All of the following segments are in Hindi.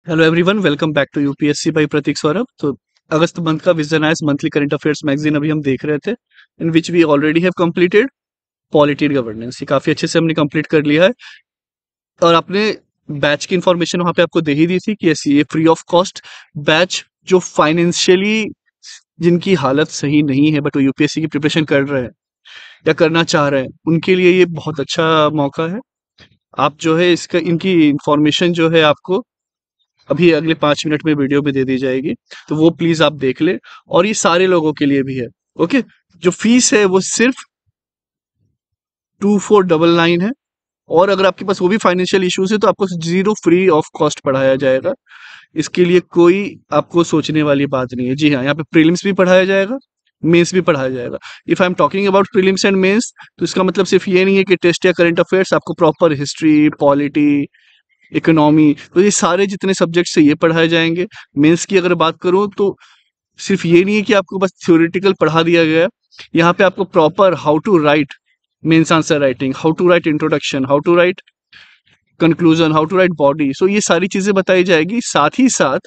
Hello everyone, welcome back to UPSC by Prateek Saurabh. तो अगस्त मंथ का vision IAS monthly current affairs magazine अभी हम देख रहे थे, in which we already have completed polity governance. ये काफी अच्छे से हमने कंप्लीट कर लिया है और आपने बैच की इंफॉर्मेशन वहां पे आपको दे ही दी थी कि ऐसी ये फ्री ऑफ कॉस्ट बैच जो फाइनेंशियली जिनकी हालत सही नहीं है बट वो यूपीएससी की प्रिपरेशन कर रहे हैं या करना चाह रहे हैं, उनके लिए ये बहुत अच्छा मौका है। आप जो है इसका इनकी इंफॉर्मेशन जो है आपको अभी अगले 5 मिनट में वीडियो में दे दी जाएगी, तो वो प्लीज आप देख ले। और ये सारे लोगों के लिए भी है। ओके, जो फीस है वो सिर्फ 2499 है। और अगर आपके पास वो भी फाइनेंशियल इश्यूज है तो आपको जीरो फ्री ऑफ कॉस्ट पढ़ाया जाएगा। इसके लिए कोई आपको सोचने वाली बात नहीं है। जी हाँ, यहाँ पे प्रीलिम्स भी पढ़ाया जाएगा, मेंस भी पढ़ाया जाएगा। If I am talking about prelims and mains, तो इसका मतलब सिर्फ ये नहीं है कि टेस्ट या करंट अफेयर्स, आपको प्रॉपर हिस्ट्री, पॉलिटी, इकोनॉमी, तो ये सारे जितने सब्जेक्ट्स है ये पढ़ाए जाएंगे। मेंस की अगर बात करूं तो सिर्फ ये नहीं है कि आपको बस थ्योरेटिकल पढ़ा दिया गया है, यहाँ पे आपको proper how to write mains answer writing, how to write introduction, how to write conclusion, how to write body, so ये सारी चीजें बताई जाएगी। साथ ही साथ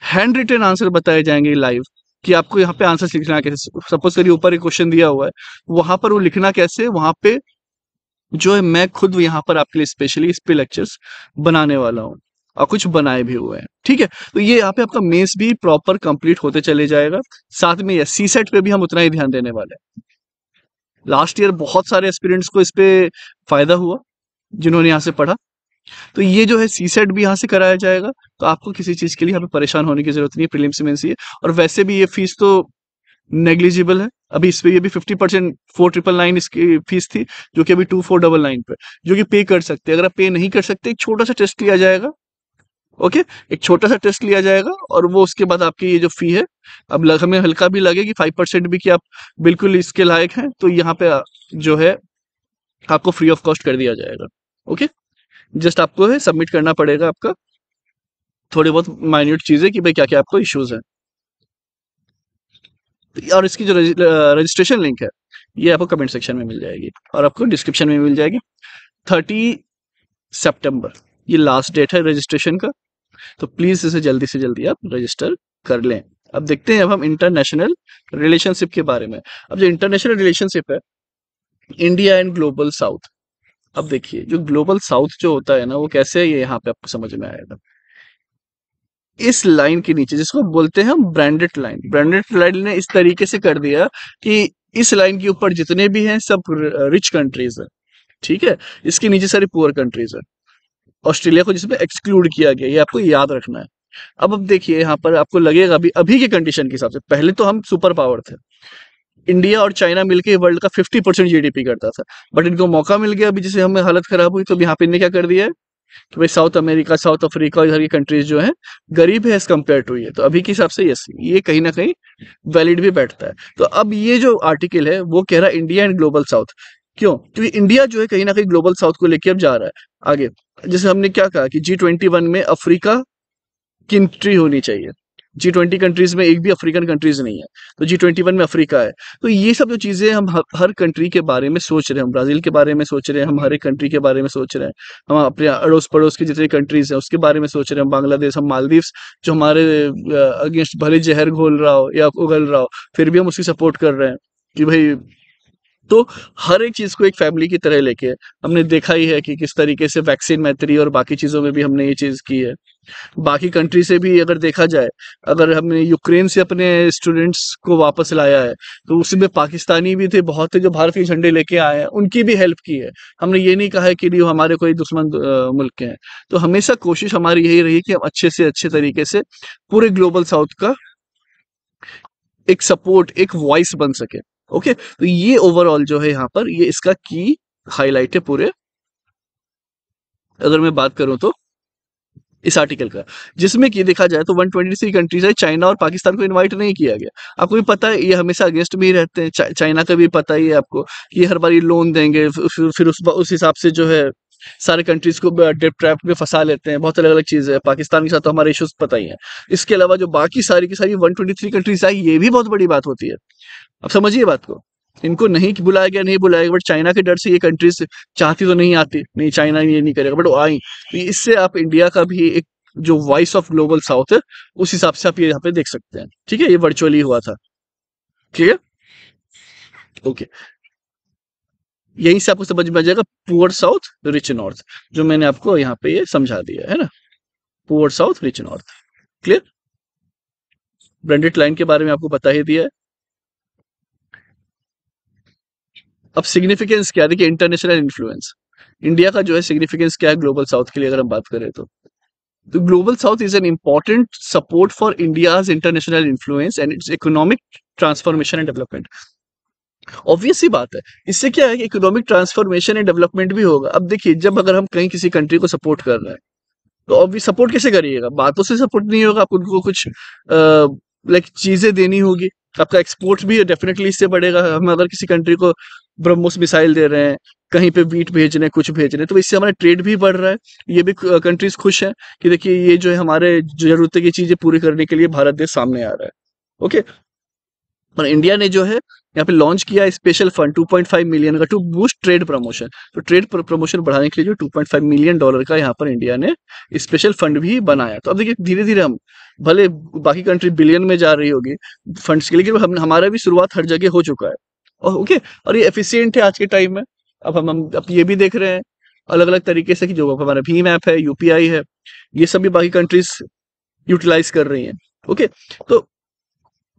हैंड रिटन आंसर बताए जाएंगे लाइव, कि आपको यहाँ पे आंसर लिखना कैसे। सपोज करिए ऊपर एक क्वेश्चन दिया हुआ है, वहां पर वो लिखना कैसे, वहां पे जो है मैं खुद यहाँ पर आपके लिए स्पेशली इस पे लेक्चर्स बनाने वाला हूँ और कुछ बनाए भी हुए हैं। ठीक है, तो ये यहाँ पे आपका मेंस भी प्रॉपर कंप्लीट होते चले जाएगा। साथ में ये सी सेट पे भी हम उतना ही ध्यान देने वाले हैं। लास्ट ईयर बहुत सारे एस्पिरेंट्स को इस पे फायदा हुआ जिन्होंने यहाँ से पढ़ा। तो ये जो है सी सेट भी यहाँ से कराया जाएगा, तो आपको किसी चीज के लिए यहाँ पे परेशान होने की जरूरत नहीं है। प्रीलिम्स मेंस ही है, और वैसे भी ये फीस तो नेग्लिजिबल है। अभी इस पे ये भी 50% 4999 इसकी फीस थी, जो कि अभी 2499 पे, जो कि पे कर सकते हैं। अगर आप पे नहीं कर सकते, एक छोटा सा टेस्ट लिया जाएगा। ओके, एक छोटा सा टेस्ट लिया जाएगा और वो उसके बाद आपकी ये जो फी है, अब हमें हल्का भी लगे कि 5% भी कि आप बिल्कुल इसके लायक हैं, तो यहाँ पे जो है आपको फ्री ऑफ कॉस्ट कर दिया जाएगा। ओके, जस्ट आपको है सबमिट करना पड़ेगा आपका थोड़ी बहुत माइन्यूट चीजें कि भाई क्या क्या आपको इश्यूज हैं। और इसकी जो रजिस्ट्रेशन लिंक है ये आपको कमेंट सेक्शन में मिल जाएगी और आपको डिस्क्रिप्शन में मिल जाएगी। 30 सितंबर ये लास्ट डेट है रजिस्ट्रेशन का, तो प्लीज इसे जल्दी से जल्दी आप रजिस्टर कर लें। अब देखते हैं अब हम इंटरनेशनल रिलेशनशिप के बारे में। अब जो इंटरनेशनल रिलेशनशिप है इंडिया एंड ग्लोबल साउथ, अब देखिए जो ग्लोबल साउथ जो होता है ना, वो कैसे है ये यहाँ पे आपको समझ में आएगा। इस लाइन के नीचे जिसको बोलते हैं हम ब्रांडेड लाइन, ब्रांडेड लाइन ने इस तरीके से कर दिया कि इस लाइन के ऊपर जितने भी हैं सब रिच कंट्रीज है। ठीक है, इसके नीचे सारी पुअर कंट्रीज है। ऑस्ट्रेलिया को जिसमें एक्सक्लूड किया गया, ये आपको याद रखना है। अब देखिए यहाँ पर आपको लगेगा अभी अभी के कंडीशन के हिसाब से, पहले तो हम सुपर पावर थे, इंडिया और चाइना मिलके वर्ल्ड का 50% जीडीपी करता था। बट इनको मौका मिल गया अभी, जिसे हमें हालत खराब हुई, तो अब यहाँ पे इन्हें क्या कर दिया है कि भाई साउथ अमेरिका, साउथ अफ्रीका, इधर की कंट्रीज जो है गरीब है एज कम्पेयर टू ये। तो अभी के हिसाब से यस, ये कहीं ना कहीं वैलिड भी बैठता है। तो अब ये जो आर्टिकल है वो कह रहा है इंडिया एंड ग्लोबल साउथ। क्यों? क्योंकि इंडिया जो है कहीं ना कहीं ग्लोबल साउथ को लेकर अब जा रहा है आगे। जैसे हमने क्या कहा कि G21 में अफ्रीका की एंट्री होनी चाहिए। G20 कंट्रीज में एक भी अफ्रीकन कंट्रीज नहीं है, तो G21 में अफ्रीका है। तो ये सब जो चीजें हम हर कंट्री के बारे में सोच रहे हैं, हम ब्राजील के बारे में सोच रहे हैं, हम हर एक कंट्री के बारे में सोच रहे हैं, हम अपने अड़ोस पड़ोस की जितनी कंट्रीज हैं उसके बारे में सोच रहे हैं। हम बांग्लादेश, हम मालदीव्स, जो हमारे अगेंस्ट भले जहर घोल रहा हो या उगल रहा हो, फिर भी हम उसकी सपोर्ट कर रहे हैं कि भाई। तो हर एक चीज को एक फैमिली की तरह लेके हमने देखा ही है कि किस तरीके से वैक्सीन मैत्री और बाकी चीजों में भी हमने ये चीज की है। बाकी कंट्री से भी अगर देखा जाए, अगर हमने यूक्रेन से अपने स्टूडेंट्स को वापस लाया है, तो उसमें पाकिस्तानी भी थे बहुत थे जो भारत के झंडे लेके आए हैं, उनकी भी हेल्प की है। हमने ये नहीं कहा है कि नहीं वो हमारे कोई दुश्मन मुल्क के हैं। तो हमेशा कोशिश हमारी यही रही कि हम अच्छे से अच्छे तरीके से पूरे ग्लोबल साउथ का एक सपोर्ट, एक वॉइस बन सके। ओके, तो ये ओवरऑल जो है यहाँ पर ये इसका की हाईलाइट है पूरे, अगर मैं बात करूं तो इस आर्टिकल का, जिसमें कि देखा जाए तो 123 कंट्रीज है। चाइना और पाकिस्तान को इनवाइट नहीं किया गया। आपको भी पता है ये हमेशा अगेंस्ट में ही रहते हैं। चाइना का भी पता ही है आपको कि हर बार ये लोन देंगे, फिर उस हिसाब से जो है सारे कंट्रीज को डेट ट्रैप में फंसा लेते हैं। बहुत अलग अलग चीजें है। पाकिस्तान के साथ तो हमारे इश्यूज पता ही है। इसके अलावा जो बाकी सारी की सारी 123 कंट्रीज आई, ये भी बहुत बड़ी बात होती है। अब समझिए बात को, इनको नहीं बुलाया गया, नहीं बुलाया गया, बट चाइना के डर से ये कंट्रीज चाहती तो नहीं आती, नहीं चाइना ये नहीं करेगा, बट वो आई। तो इससे आप इंडिया का भी एक जो वॉइस ऑफ ग्लोबल साउथ है, उस हिसाब से आप ये यहाँ पे देख सकते हैं। ठीक है, ये वर्चुअली हुआ था। क्लियर? ओके, यहीं से आपको समझ में आ जाएगा पुअर साउथ रिच नॉर्थ, जो मैंने आपको यहाँ पे ये समझा दिया है ना, poor south rich north. Clear? Branded line के बारे में आपको बता ही दिया है। अब सिग्निफिकेंस क्या है, देखिए इंटरनेशनल इन्फ्लुएंस, इंडिया का जो है सिग्निफिकेंस क्या है ग्लोबल साउथ के लिए अगर हम बात करें तो global south is an important support for India's international influence and its economic transformation and development. Obvious सी बात है, इससे क्या है कि इकोनॉमिक ट्रांसफॉर्मेशन एंड डेवलपमेंट भी होगा। अब देखिए, जब अगर हम कहीं किसी कंट्री को सपोर्ट कर रहे हैं, तो ऑब्वियस सपोर्ट कैसे करिएगा, बातों से सपोर्ट नहीं होगा, आप उनको कुछ लाइक चीजें देनी होगी, आपका एक्सपोर्ट भी डेफिनेटली इससे बढ़ेगा। हम अगर किसी कंट्री को ब्रह्मोस मिसाइल दे रहे हैं, कहीं पे वीट भेज रहे हैं, कुछ भेज रहे हैं, तो इससे हमारा ट्रेड भी बढ़ रहा है। ये भी कंट्रीज खुश हैं कि देखिए ये जो है हमारे जरूरत की चीजें पूरी करने के लिए भारत देश सामने आ रहा है। ओके, और इंडिया ने जो है यहाँ पे लॉन्च किया स्पेशल फंड 2.5 मिलियन का टू बूस्ट ट्रेड प्रमोशन। तो ट्रेड प्रमोशन बढ़ाने के लिए जो 2.5 मिलियन डॉलर का यहाँ पर इंडिया ने स्पेशल फंड भी बनाया। तो अब देखिए धीरे धीरे हम, भले बाकी कंट्री बिलियन में जा रही होगी फंड्स के लिए, लेकिन हमारा भी शुरुआत हर जगह हो चुका है। और ओके, और ये एफिशिएंट है आज के टाइम में। अब हम अब ये भी देख रहे हैं अलग अलग तरीके से कि जो हमारा भीम ऐप है, यूपीआई है, ये सब भी बाकी कंट्रीज यूटिलाइज कर रही हैं। ओके, तो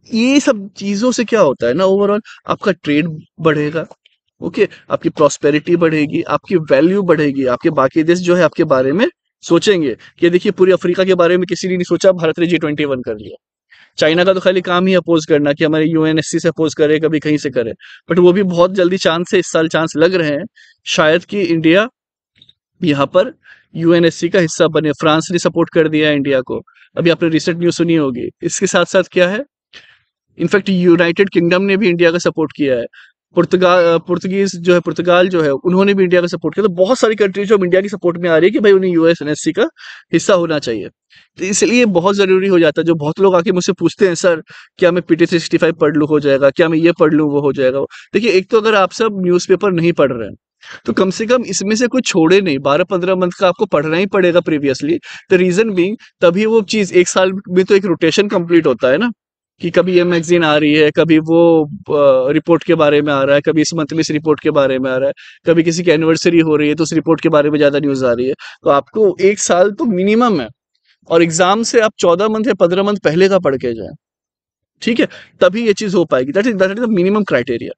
ये सब चीजों से क्या होता है ना, ओवरऑल आपका ट्रेड बढ़ेगा। ओके, आपकी प्रॉस्पेरिटी बढ़ेगी, आपकी वैल्यू बढ़ेगी, आपके बाकी देश जो है आपके बारे में सोचेंगे कि देखिए पूरी अफ्रीका के बारे में किसी ने नहीं सोचा, भारत ने G21 कर लिया। चाइना का तो खाली काम ही अपोज करना कि हमारे यूएनएससी से अपोज करे, कभी कहीं से करे, बट वो भी बहुत जल्दी चांस है, इस साल चांस लग रहे हैं शायद कि इंडिया यहाँ पर यूएनएससी का हिस्सा बने। फ्रांस ने सपोर्ट कर दिया है इंडिया को, अभी आपने रिसेंट न्यूज सुनी होगी। इसके साथ साथ क्या है, इनफैक्ट यूनाइटेड किंगडम ने भी इंडिया का सपोर्ट किया है। पुर्तगाल जो है उन्होंने भी इंडिया का सपोर्ट किया। तो बहुत सारी कंट्रीज जो इंडिया की सपोर्ट में आ रही है कि भाई उन्हें यूएसएनएससी का हिस्सा होना चाहिए। तो इसलिए बहुत जरूरी हो जाता है। जो बहुत लोग आके मुझसे पूछते हैं, सर क्या मैं PT365 पढ़ लूँ हो जाएगा, क्या मैं ये पढ़ लूँ वो हो जाएगा। देखिए, एक तो अगर आप सब न्यूज़पेपर नहीं पढ़ रहे हैं तो कम से कम इसमें से कुछ छोड़े नहीं, 12-15 मंथ का आपको पढ़ना ही पड़ेगा प्रीवियसली। द रीजन बीइंग, तभी वो चीज एक साल में तो एक रोटेशन कंप्लीट होता है ना, कि कभी ये मैगजीन आ रही है, कभी वो रिपोर्ट के बारे में आ रहा है, कभी इस मंथ में इस रिपोर्ट के बारे में आ रहा है, कभी किसी की एनिवर्सरी हो रही है तो उस रिपोर्ट के बारे में ज्यादा न्यूज आ रही है। तो आपको एक साल तो मिनिमम है, और एग्जाम से आप 14 मंथ या 15 मंथ पहले का पढ़ के जाए, ठीक है, तभी ये चीज हो पाएगी। That is the minimum criteria.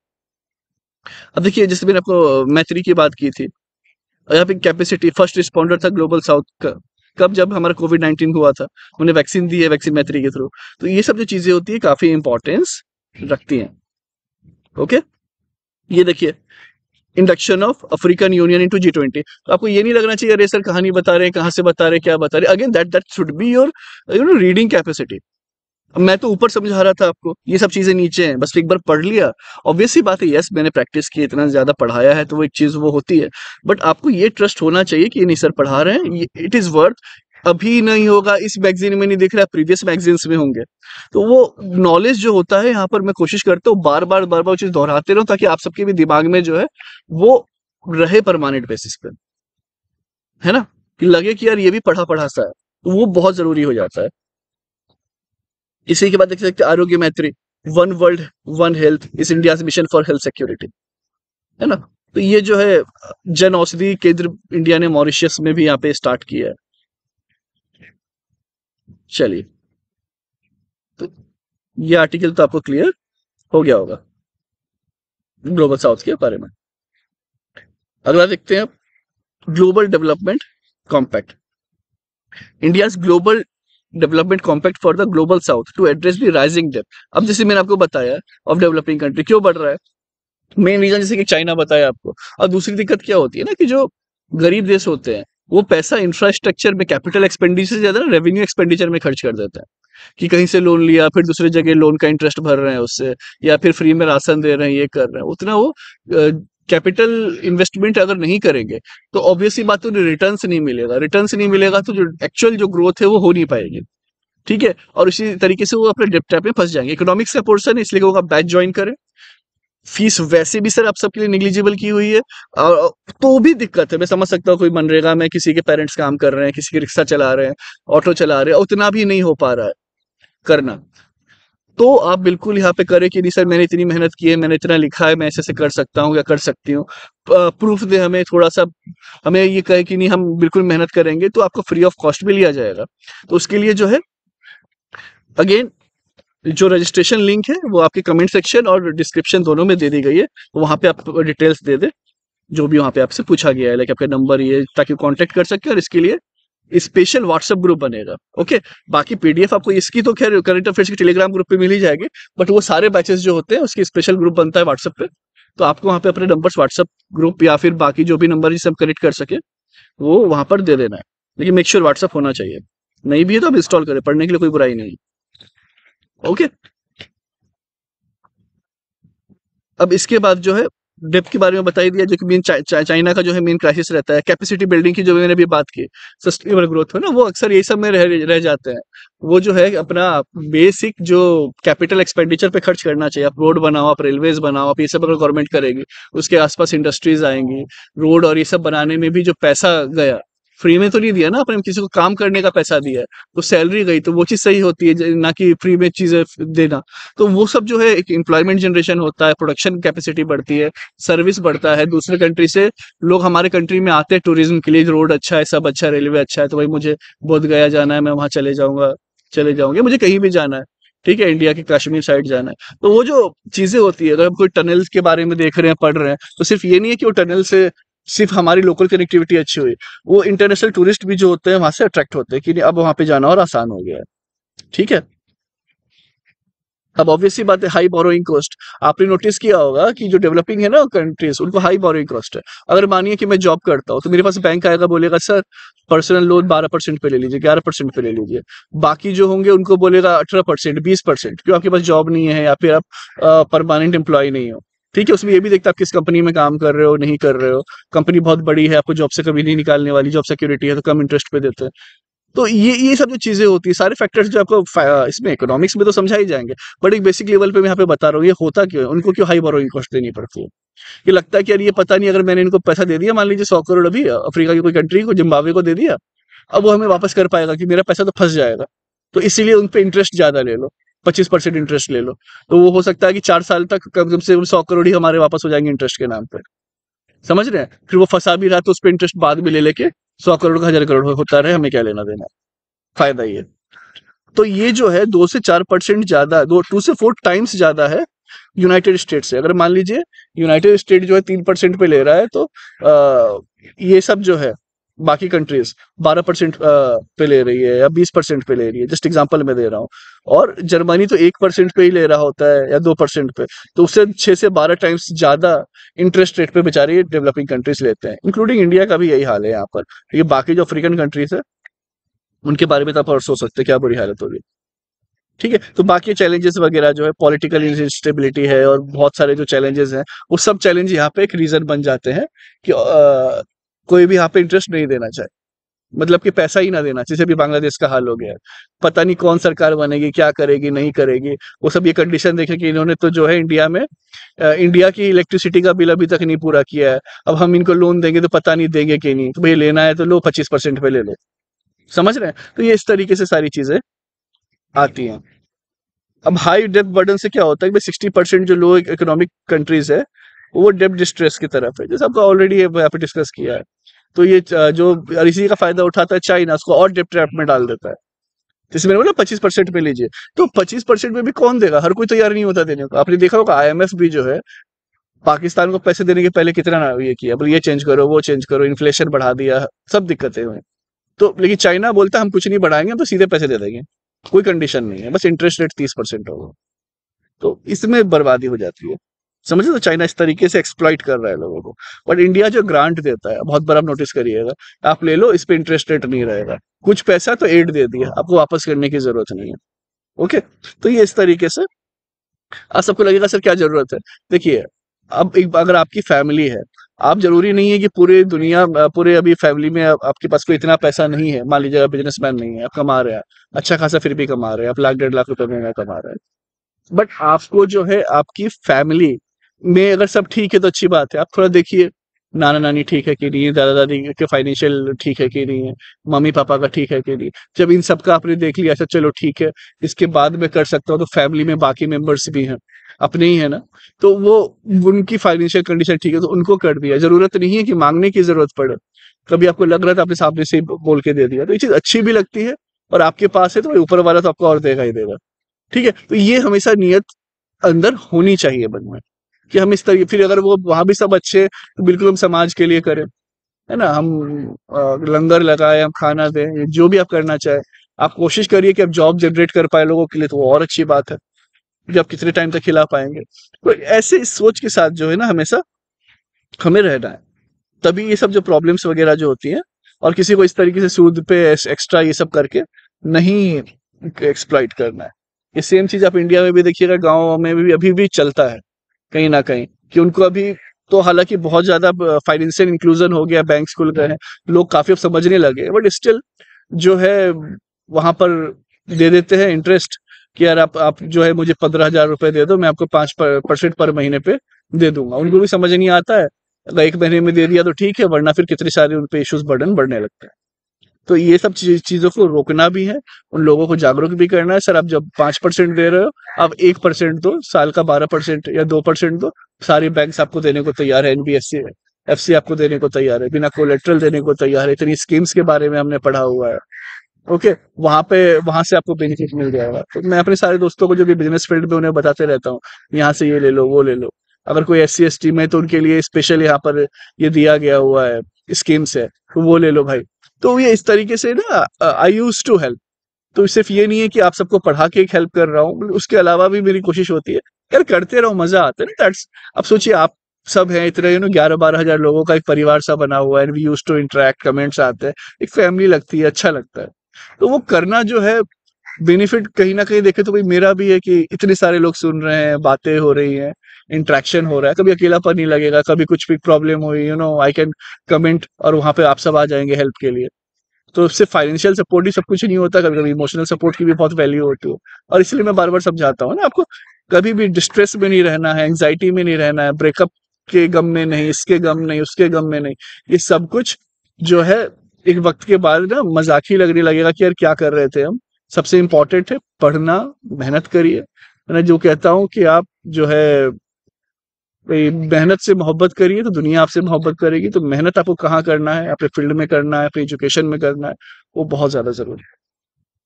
अब देखिए, जैसे मैंने आपको मैत्री की बात की थी, और यहाँ पे कैपेसिटी फर्स्ट रिस्पॉन्डर था ग्लोबल साउथ का, कब, जब हमारा कोविड-19 हुआ था, उन्हें वैक्सीन दी है, वैक्सीन मैत्री के थ्रू। तो ये सब जो चीजें होती है काफी इंपॉर्टेंस रखती हैं। ओके, ये देखिए induction of African union into G20। तो आपको ये नहीं लगना चाहिए अरे सर कहानी बता रहे हैं, कहाँ से बता रहे हैं, क्या बता रहे हैं। Again that should be your reading capacity. अब मैं तो ऊपर समझा रहा था आपको, ये सब चीजें नीचे हैं, बस एक बार पढ़ लिया। ऑब्वियस सी बात है, यस मैंने प्रैक्टिस की, इतना ज्यादा पढ़ाया है तो वो एक चीज वो होती है, बट आपको ये ट्रस्ट होना चाहिए कि नहीं सर पढ़ा रहे हैं, इट इज वर्थ। अभी नहीं होगा, इस मैगजीन में नहीं दिख रहा, प्रीवियस मैगजीन्स में होंगे। तो वो नॉलेज जो होता है यहाँ पर मैं कोशिश करता हूँ बार बार चीज दोहराते रहूं, ताकि आप सबके भी दिमाग में जो है वो रहे परमानेंट बेसिस पे, है ना, कि लगे कि यार ये भी पढ़ा पढ़ा सा है। तो वो बहुत जरूरी हो जाता है। इसी के बाद देख सकते हैं आरोग्य मैत्री, one world one health is India mission for health security, है ना। तो ये जो है जन औषधि केंद्र इंडिया ने मॉरिशियस में भी यहाँ पे स्टार्ट किया है। चलिए, तो ये आर्टिकल तो आपको क्लियर हो गया होगा ग्लोबल साउथ के बारे में। अगला देखते हैं global development compact, India's global development compact for the global south to address the rising debt. अब जैसे मैंने आपको बताया ऑफ डेवलपिंग कंट्री क्यों बढ़ रहा है, मेन रीजन जैसे कि चाइना बताया आपको। और दूसरी दिक्कत क्या होती है ना, कि जो गरीब देश होते हैं वो पैसा इंफ्रास्ट्रक्चर में, कैपिटल एक्सपेंडिचर से ज्यादा ना रेवेन्यू एक्सपेंडिचर में खर्च कर देते हैं, कि कहीं से लोन लिया, फिर दूसरी जगह लोन का इंटरेस्ट भर रहे हैं उससे, या फिर फ्री में राशन दे रहे हैं, ये कर रहे हैं। उतना वो कैपिटल इन्वेस्टमेंट अगर नहीं करेंगे तो ऑब्वियसली बात, तो रिटर्न्स नहीं मिलेगा, रिटर्न्स नहीं मिलेगा तो जो एक्चुअल जो ग्रोथ है वो हो नहीं पाएगी, ठीक है। और इसी तरीके से वो अपने डेप्ट ट्रैप में फंस जाएंगे। इकोनॉमिक्स का पोर्सन है, इसलिए वो आप बैच ज्वाइन करें, फीस वैसे भी सर आप सबके लिए निग्लिजिबल की हुई है। और तो भी दिक्कत है, मैं समझ सकता हूँ कोई मनरेगा में किसी के पेरेंट्स काम कर रहे हैं, किसी के रिक्शा चला रहे हैं, ऑटो चला रहे हैं, उतना भी नहीं हो पा रहा है करना। तो आप बिल्कुल यहाँ पे करें कि नहीं सर मैंने इतनी मेहनत की है, मैंने इतना लिखा है, मैं ऐसे ऐसे कर सकता हूँ या कर सकती हूँ। प्रूफ दे हमें थोड़ा सा, हमें ये कहे कि नहीं हम बिल्कुल मेहनत करेंगे, तो आपको फ्री ऑफ कॉस्ट भी लिया जाएगा। तो उसके लिए जो है, अगेन, जो रजिस्ट्रेशन लिंक है वो आपके कमेंट सेक्शन और डिस्क्रिप्शन दोनों में दे दी गई है, तो वहाँ पे आप डिटेल्स दे दे, जो भी वहाँ पे आपसे पूछा गया है, लाइक आपका नंबर ये, ताकि कांटेक्ट कर सके। और इसके लिए स्पेशल व्हाट्सएप ग्रुप बनेगा। ओके, बाकी पीडीएफ आपको इसकी तो खैर करंट अफेयर्स की टेलीग्राम ग्रुप पे मिल ही जाएगी, बट वो सारे बैचेस जो होते हैं उसकी स्पेशल ग्रुप बनता है व्हाट्सएप पे। तो आपको वहाँ पे अपने नंबर्स व्हाट्सएप ग्रुप या फिर बाकी जो भी नंबर जिससे हम कनेक्ट कर सके वो वहाँ पर दे देना है। लेकिन मेक श्योर व्हाट्सएप होना चाहिए, नहीं भी है तो आप इंस्टॉल करें, पढ़ने के लिए कोई बुराई नहीं। ओके, अब इसके बाद जो है डेप्थ के बारे में बता ही दिया, जो कि मेन चाइना का जो है मेन क्राइसिस रहता है कैपेसिटी बिल्डिंग की, जो मैंने अभी बात की, सस्टेनेबल ग्रोथ है ना, वो अक्सर यही सब में रह जाते हैं। वो जो है अपना बेसिक जो कैपिटल एक्सपेंडिचर पे खर्च करना चाहिए, आप रोड बनाओ, आप रेलवेज बनाओ, आप ये सब अगर गवर्नमेंट करेगी, उसके आसपास इंडस्ट्रीज आएंगी, रोड और ये सब बनाने में भी जो पैसा गया, फ्री में तो नहीं दिया ना आपने, किसी को काम करने का पैसा दिया है, तो सैलरी गई, तो वो चीज सही होती है, ना कि फ्री में चीजें देना। तो वो सब जो है एक एम्प्लॉयमेंट जनरेशन होता है, प्रोडक्शन कैपेसिटी बढ़ती है, सर्विस बढ़ता है, दूसरे कंट्री से लोग हमारे कंट्री में आते हैं टूरिज्म के लिए, रोड अच्छा है, सब अच्छा है, रेलवे अच्छा है, तो भाई मुझे बोध गया जाना है, मैं वहां चले जाऊंगा, चले जाऊंगे, मुझे कहीं भी जाना है, ठीक है, इंडिया के कश्मीर साइड जाना है। तो वो जो चीजें होती है, अगर हम कोई टनल्स के बारे में देख रहे हैं, पढ़ रहे हैं, तो सिर्फ ये नहीं है कि वो टनल से सिर्फ हमारी लोकल कनेक्टिविटी अच्छी हुई, वो इंटरनेशनल टूरिस्ट भी जो होते हैं वहां से अट्रैक्ट होते हैं कि नहीं, अब वहां पे जाना और आसान हो गया है। ठीक है, अब ऑब्वियस सी बात है, हाई बोरोइंग कॉस्ट। आपने नोटिस किया होगा कि जो डेवलपिंग है ना कंट्रीज, उनको हाई बोरोइंग कॉस्ट है। अगर मानिए कि मैं जॉब करता हूँ, तो मेरे पास बैंक आएगा, बोलेगा सर पर्सनल लोन 12% पे ले लीजिए, 11% पे ले लीजिए। बाकी जो होंगे उनको बोलेगा 18%, 20%, क्यों? आपके पास जॉब नहीं है या फिर आप परमानेंट एम्प्लॉय नहीं हो। ठीक है, उसमें ये भी देखता है आप किस कंपनी में काम कर रहे हो, नहीं कर रहे हो, कंपनी बहुत बड़ी है, आपको जॉब से कभी नहीं निकालने वाली, जॉब सिक्योरिटी है, तो कम इंटरेस्ट पे देते हैं। तो ये सब जो चीजें होती है, सारे फैक्टर्स जो आपको इसमें इकोनॉमिक्स में तो समझा ही जाएंगे, बट एक बेसिक लेवल पे मैं यहाँ पे बता रहा हूँ, ये होता क्यों है, उनको क्यों हाई बोरोइंग कॉस्ट देनी पड़ती है। ये लगता है कि यार ये पता नहीं, अगर मैंने इनको पैसा दे दिया, मान लीजिए 100 करोड़ अभी अफ्रीका की कोई कंट्री को, जिम्बाब्वे को दे दिया, अब वो हमें वापस कर पाएगा कि मेरा पैसा तो फंस जाएगा, तो इसीलिए उन पे इंटरेस्ट ज्यादा ले लो, 25% इंटरेस्ट ले लो। तो वो हो सकता है कि 4 साल तक कम से कम 100 करोड़ ही हमारे वापस हो जाएंगे इंटरेस्ट के नाम पे। समझ रहे हैं? फिर वो फंसा भी रहा तो उस पर इंटरेस्ट बाद में ले लेके 100 करोड़ का 1000 करोड़ होता रहे, हमें क्या लेना देना, फायदा ये। तो ये जो है 2 से 4% ज्यादा, 2 से 4 टाइम्स ज्यादा है यूनाइटेड स्टेट से। अगर मान लीजिए यूनाइटेड स्टेट जो है 3% पे ले रहा है, तो ये सब जो है बाकी कंट्रीज 12% पे ले रही है या 20% पे ले रही है, जस्ट एग्जांपल मैं दे रहा हूँ। और जर्मनी तो 1% पे ही ले रहा होता है या 2% पे, तो उससे 6 से 12 टाइम्स ज्यादा इंटरेस्ट रेट पे बेचारे डेवलपिंग कंट्रीज लेते हैं, इंक्लूडिंग इंडिया का भी यही हाल है यहाँ पर। ये बाकी जो अफ्रीकन कंट्रीज है उनके बारे में तो आप और सोच सकते हैं क्या बुरी हालत होगी। ठीक है, तो बाकी चैलेंजेस वगैरह जो है, पॉलिटिकल इंस्टेबिलिटी है और बहुत सारे जो चैलेंजेस हैं, वो सब चैलेंज यहाँ पे एक रीजन बन जाते हैं कि कोई भी यहाँ पे इंटरेस्ट नहीं देना चाहे, मतलब कि पैसा ही ना देना, जैसे भी बांग्लादेश का हाल हो गया है। पता नहीं कौन सरकार बनेगी, क्या करेगी, नहीं करेगी, वो सब ये कंडीशन देखे कि इन्होंने तो जो है इंडिया में इंडिया की इलेक्ट्रिसिटी का बिल अभी तक नहीं पूरा किया है, अब हम इनको लोन देंगे तो पता नहीं देंगे कि नहीं, तो भाई लेना है तो लो, 25% पे ले लो। समझ रहे हैं? तो ये इस तरीके से सारी चीजें आती हैं। अब हाई डेब्ट बर्डन से क्या होता है कि 60% जो लो इकोनॉमिक कंट्रीज है, वो डेब्ट डिस्ट्रेस की तरफ है, जैसे आपको ऑलरेडी यहाँ पे डिस्कस किया है। तो ये जो और इसी का फायदा उठाता है चाइना, उसको और डेब्ट ट्रैप में डाल देता है। जैसे मैंने बोला 25% पे लीजिए, तो 25% में भी कौन देगा? हर कोई तैयार नहीं होता देने को। आपने देखा होगा आईएमएफ भी जो है पाकिस्तान को पैसे देने के पहले कितना ना ये किया, बोले ये चेंज करो, वो चेंज करो, इन्फ्लेशन बढ़ा दिया, सब दिक्कतें हुई। तो लेकिन चाइना बोलता है हम कुछ नहीं बढ़ाएंगे, हम तो सीधे पैसे दे देंगे, कोई कंडीशन नहीं है, बस इंटरेस्ट रेट 30% होगा। तो इसमें बर्बादी हो जाती है। समझे? तो चाइना इस तरीके से एक्सप्लॉइट कर रहा है लोगों को। बट इंडिया जो ग्रांट देता है, बहुत बार आप नोटिस करिएगा, आप ले लो, इस पे इंटरेस्ट रेट नहीं रहेगा, कुछ पैसा तो एड दे दिया, आपको वापस करने की जरूरत नहीं है। ओके, तो ये इस तरीके से। अब सबको लगेगा सर क्या जरूरत है? देखिए, अब एक अगर आपकी फैमिली है, आप जरूरी नहीं है कि पूरे दुनिया पूरे अभी फैमिली में आपके पास कोई इतना पैसा नहीं है, मान लीजिए आप बिजनेसमैन नहीं है, आप कमा रहे हैं, अच्छा खासा फिर भी कमा रहे हैं, आप 1 लाख 1.5 लाख रुपए महीना कमा रहे हैं, बट आपको जो है आपकी फैमिली में अगर सब ठीक है तो अच्छी बात है। आप थोड़ा देखिए नाना नानी ठीक है कि नहीं है, दादा दादी के फाइनेंशियल ठीक है कि नहीं है, मम्मी पापा का ठीक है कि नहीं। जब इन सब का आपने देख लिया, अच्छा चलो ठीक है, इसके बाद में कर सकता हूँ, तो फैमिली में बाकी मेंबर्स भी हैं, अपने ही है ना, तो वो उनकी फाइनेंशियल कंडीशन ठीक है तो उनको कर दिया। जरूरत नहीं है कि मांगने की जरूरत पड़े। कभी आपको लग रहा था आपने सामने से ही बोल के दे दिया, तो ये चीज अच्छी भी लगती है। और आपके पास है तो भाई ऊपर वाला तो आपको और देगा ही देगा। ठीक है, तो ये हमेशा नियत अंदर होनी चाहिए मन में, कि हम इस तरीके, फिर अगर वो वहां भी सब अच्छे तो बिल्कुल हम समाज के लिए करें, है ना, हम लंगर लगाए, हम खाना दें, जो भी आप करना चाहे। आप कोशिश करिए कि आप जॉब जनरेट कर पाए लोगों के लिए, तो वो और अच्छी बात है, कि आप कितने टाइम तक खिला पाएंगे। तो ऐसे इस सोच के साथ जो है ना हमेशा हमें रहना है, तभी ये सब जो प्रॉब्लम्स वगैरह जो होती हैं, और किसी को इस तरीके से सूद पे एक्स्ट्रा ये सब करके नहीं एक्सप्लॉइट करना है। ये सेम चीज आप इंडिया में भी देखिएगा, गाँव में भी अभी भी चलता है कहीं ना कहीं, कि उनको अभी तो हालांकि बहुत ज्यादा फाइनेंशियल इंक्लूजन हो गया, बैंक खुल गए हैं, लोग काफी अब समझने लगे, बट स्टिल जो है वहां पर दे देते हैं इंटरेस्ट, कि यार आप जो है मुझे 15,000 रुपए दे दो, मैं आपको 5% पर महीने पे दे दूंगा। उनको भी समझ नहीं आता है, अगर एक महीने में दे दिया तो ठीक है, वरना फिर कितने सारे उन पे इश्यूज बर्डन बढ़ने लगते हैं। तो ये सब चीजों को रोकना भी है, उन लोगों को जागरूक भी करना है। सर आप जब 5% दे रहे हो, आप 1% दो, साल का 12% या 2% दो, सारी बैंक्स आपको देने को तैयार है, एनबीएफसी एफसी आपको देने को तैयार है, बिना कोलेट्रल देने को तैयार है। इतनी स्कीम्स के बारे में हमने पढ़ा हुआ है। ओके, वहां पे वहां से आपको बेनिफिट मिल जाएगा। तो मैं अपने सारे दोस्तों को जो भी बिजनेस फील्ड में उन्हें बताते रहता हूँ, यहाँ से ये ले लो वो ले लो। अगर कोई एस सी एस टी में, तो उनके लिए स्पेशल यहाँ पर ये दिया गया हुआ है, स्कीम्स है, तो वो ले लो भाई। तो ये इस तरीके से ना, आई यूज टू हेल्प। तो सिर्फ ये नहीं है कि आप सबको पढ़ा के एक हेल्प कर रहा हूँ, उसके अलावा भी मेरी कोशिश होती है यार करते रहो, मजा आता है ना, दैट्स। अब सोचिए आप सब हैं इतने, 11-12 हजार लोगों का एक परिवार सा बना हुआ है, we use to interact, comments आते हैं, एक फैमिली लगती है, अच्छा लगता है। तो वो करना जो है, बेनिफिट कहीं ना कहीं देखे तो भाई मेरा भी है, कि इतने सारे लोग सुन रहे हैं, बातें हो रही हैं, इंटरेक्शन हो रहा है, कभी अकेलापन नहीं लगेगा, कभी कुछ भी प्रॉब्लम हुई, आई कैन कमेंट, और वहां पे आप सब आ जाएंगे हेल्प के लिए। तो सिर्फ फाइनेंशियल सपोर्ट ही सब कुछ नहीं होता, कभी कभी इमोशनल सपोर्ट की भी बहुत वैल्यू होती है। और इसलिए मैं बार बार समझाता हूँ ना आपको, कभी भी डिस्ट्रेस में नहीं रहना है, एंग्जाइटी में नहीं रहना है, ब्रेकअप के गम में नहीं, इसके गम नहीं, उसके गम में नहीं। ये सब कुछ जो है एक वक्त के बाद ना मजाक ही लगने लगेगा, कि यार क्या कर रहे थे हम। सबसे इंपॉर्टेंट है पढ़ना, मेहनत करिए। मैं जो कहता हूँ कि आप जो है भाई मेहनत से मोहब्बत करिए, तो दुनिया आपसे मोहब्बत करेगी। तो मेहनत आपको कहाँ करना है, अपने फील्ड में करना है, अपने एजुकेशन में करना है, वो बहुत ज्यादा जरूरी है।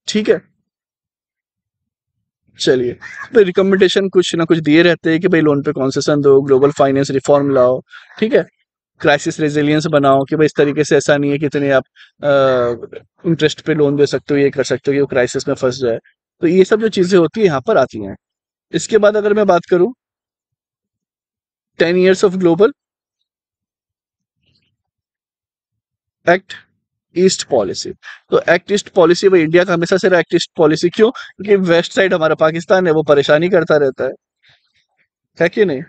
ठीक है, चलिए। भाई रिकमेंडेशन कुछ ना कुछ दिए रहते हैं, कि भाई लोन पे कंसेशन दो, ग्लोबल फाइनेंस रिफॉर्म लाओ, ठीक है, क्राइसिस रेजिलियंस बनाओ, कि भाई इस तरीके से ऐसा नहीं है कि इतने आप इंटरेस्ट पे लोन दे सकते हो, ये कर सकते हो कि वो क्राइसिस में फंस जाए। तो ये सब जो चीजें होती है यहाँ पर आती हैं। इसके बाद अगर मैं बात करूं, 10 years of global act east policy. तो एक्ट ईस्ट पॉलिसी, भाई इंडिया का हमेशा से रहा एक्ट ईस्ट पॉलिसी, क्यों? क्योंकि वेस्ट साइड हमारा पाकिस्तान है, वो परेशानी करता रहता है कि नहीं?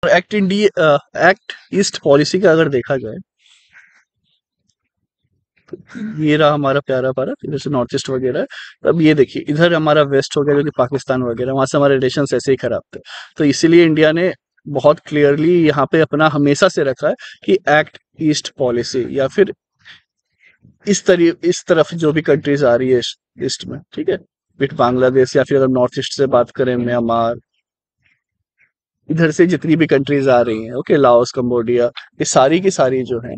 Act India, act east policy का अगर देखा जाए, ये रहा हमारा प्यारा भारत, इधर से नॉर्थ ईस्ट वगैरह है। अब ये देखिए, इधर हमारा वेस्ट हो गया, जो कि पाकिस्तान वगैरह, वहां से हमारे रिलेशन ऐसे ही खराब थे। तो इसीलिए इंडिया ने बहुत क्लियरली यहाँ पे अपना हमेशा से रखा है, कि एक्ट ईस्ट पॉलिसी, या फिर इस तरफ जो भी कंट्रीज आ रही है ईस्ट में, ठीक है, विथ बांग्लादेश, या फिर अगर नॉर्थ ईस्ट से बात करें, म्यांमार, इधर से जितनी भी कंट्रीज आ रही हैं, ओके, लाओस, कंबोडिया, ये सारी की सारी जो है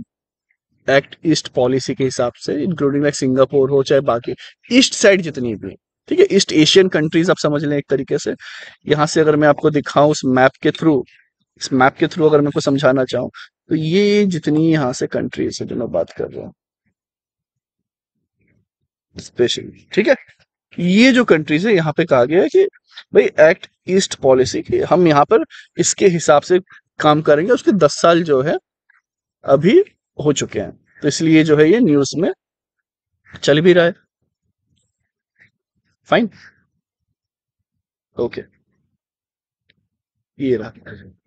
एक्ट ईस्ट पॉलिसी के हिसाब से, इंक्लूडिंग लाइक सिंगापुर हो चाहे बाकी ईस्ट साइड जितनी भी, ठीक है, ईस्ट एशियन कंट्रीज आप समझ लें एक तरीके से। यहाँ से अगर मैं आपको दिखाऊं उस मैप के थ्रू, इस मैप के थ्रू अगर मैं आपको समझाना चाहूँ, तो ये जितनी यहाँ से कंट्रीज है जो मैं बात कर रहा हूँ स्पेशली, ठीक है, ये जो कंट्रीज है, यहाँ पे कहा गया है कि भाई एक्ट ईस्ट पॉलिसी की हम यहाँ पर इसके हिसाब से काम करेंगे। उसके 10 साल जो है अभी हो चुके हैं, तो इसलिए जो है ये न्यूज में चल भी रहा है। फाइन, ओके, ये रहा,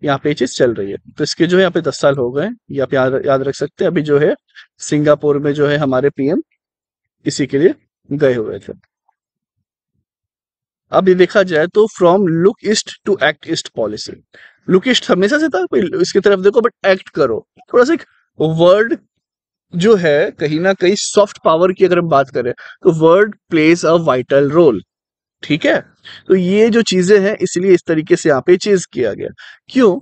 यहाँ पे ये चीज चल रही है। तो इसके जो है यहाँ पे 10 साल हो गए, ये आप याद रख सकते हैं। अभी जो है सिंगापुर में जो है हमारे पीएम इसी के लिए गए हुए थे। अब ये देखा जाए तो from look east to act east policy, look east हमेशा से था कोई इसकी तरफ देखो बट एक्ट करो, थोड़ा सा एक वर्ड जो है कहीं ना कहीं सॉफ्ट पावर की अगर हम बात करें तो world plays a vital role. ठीक है, तो ये जो चीजें हैं इसलिए इस तरीके से यहाँ पे चीज किया गया। क्यों?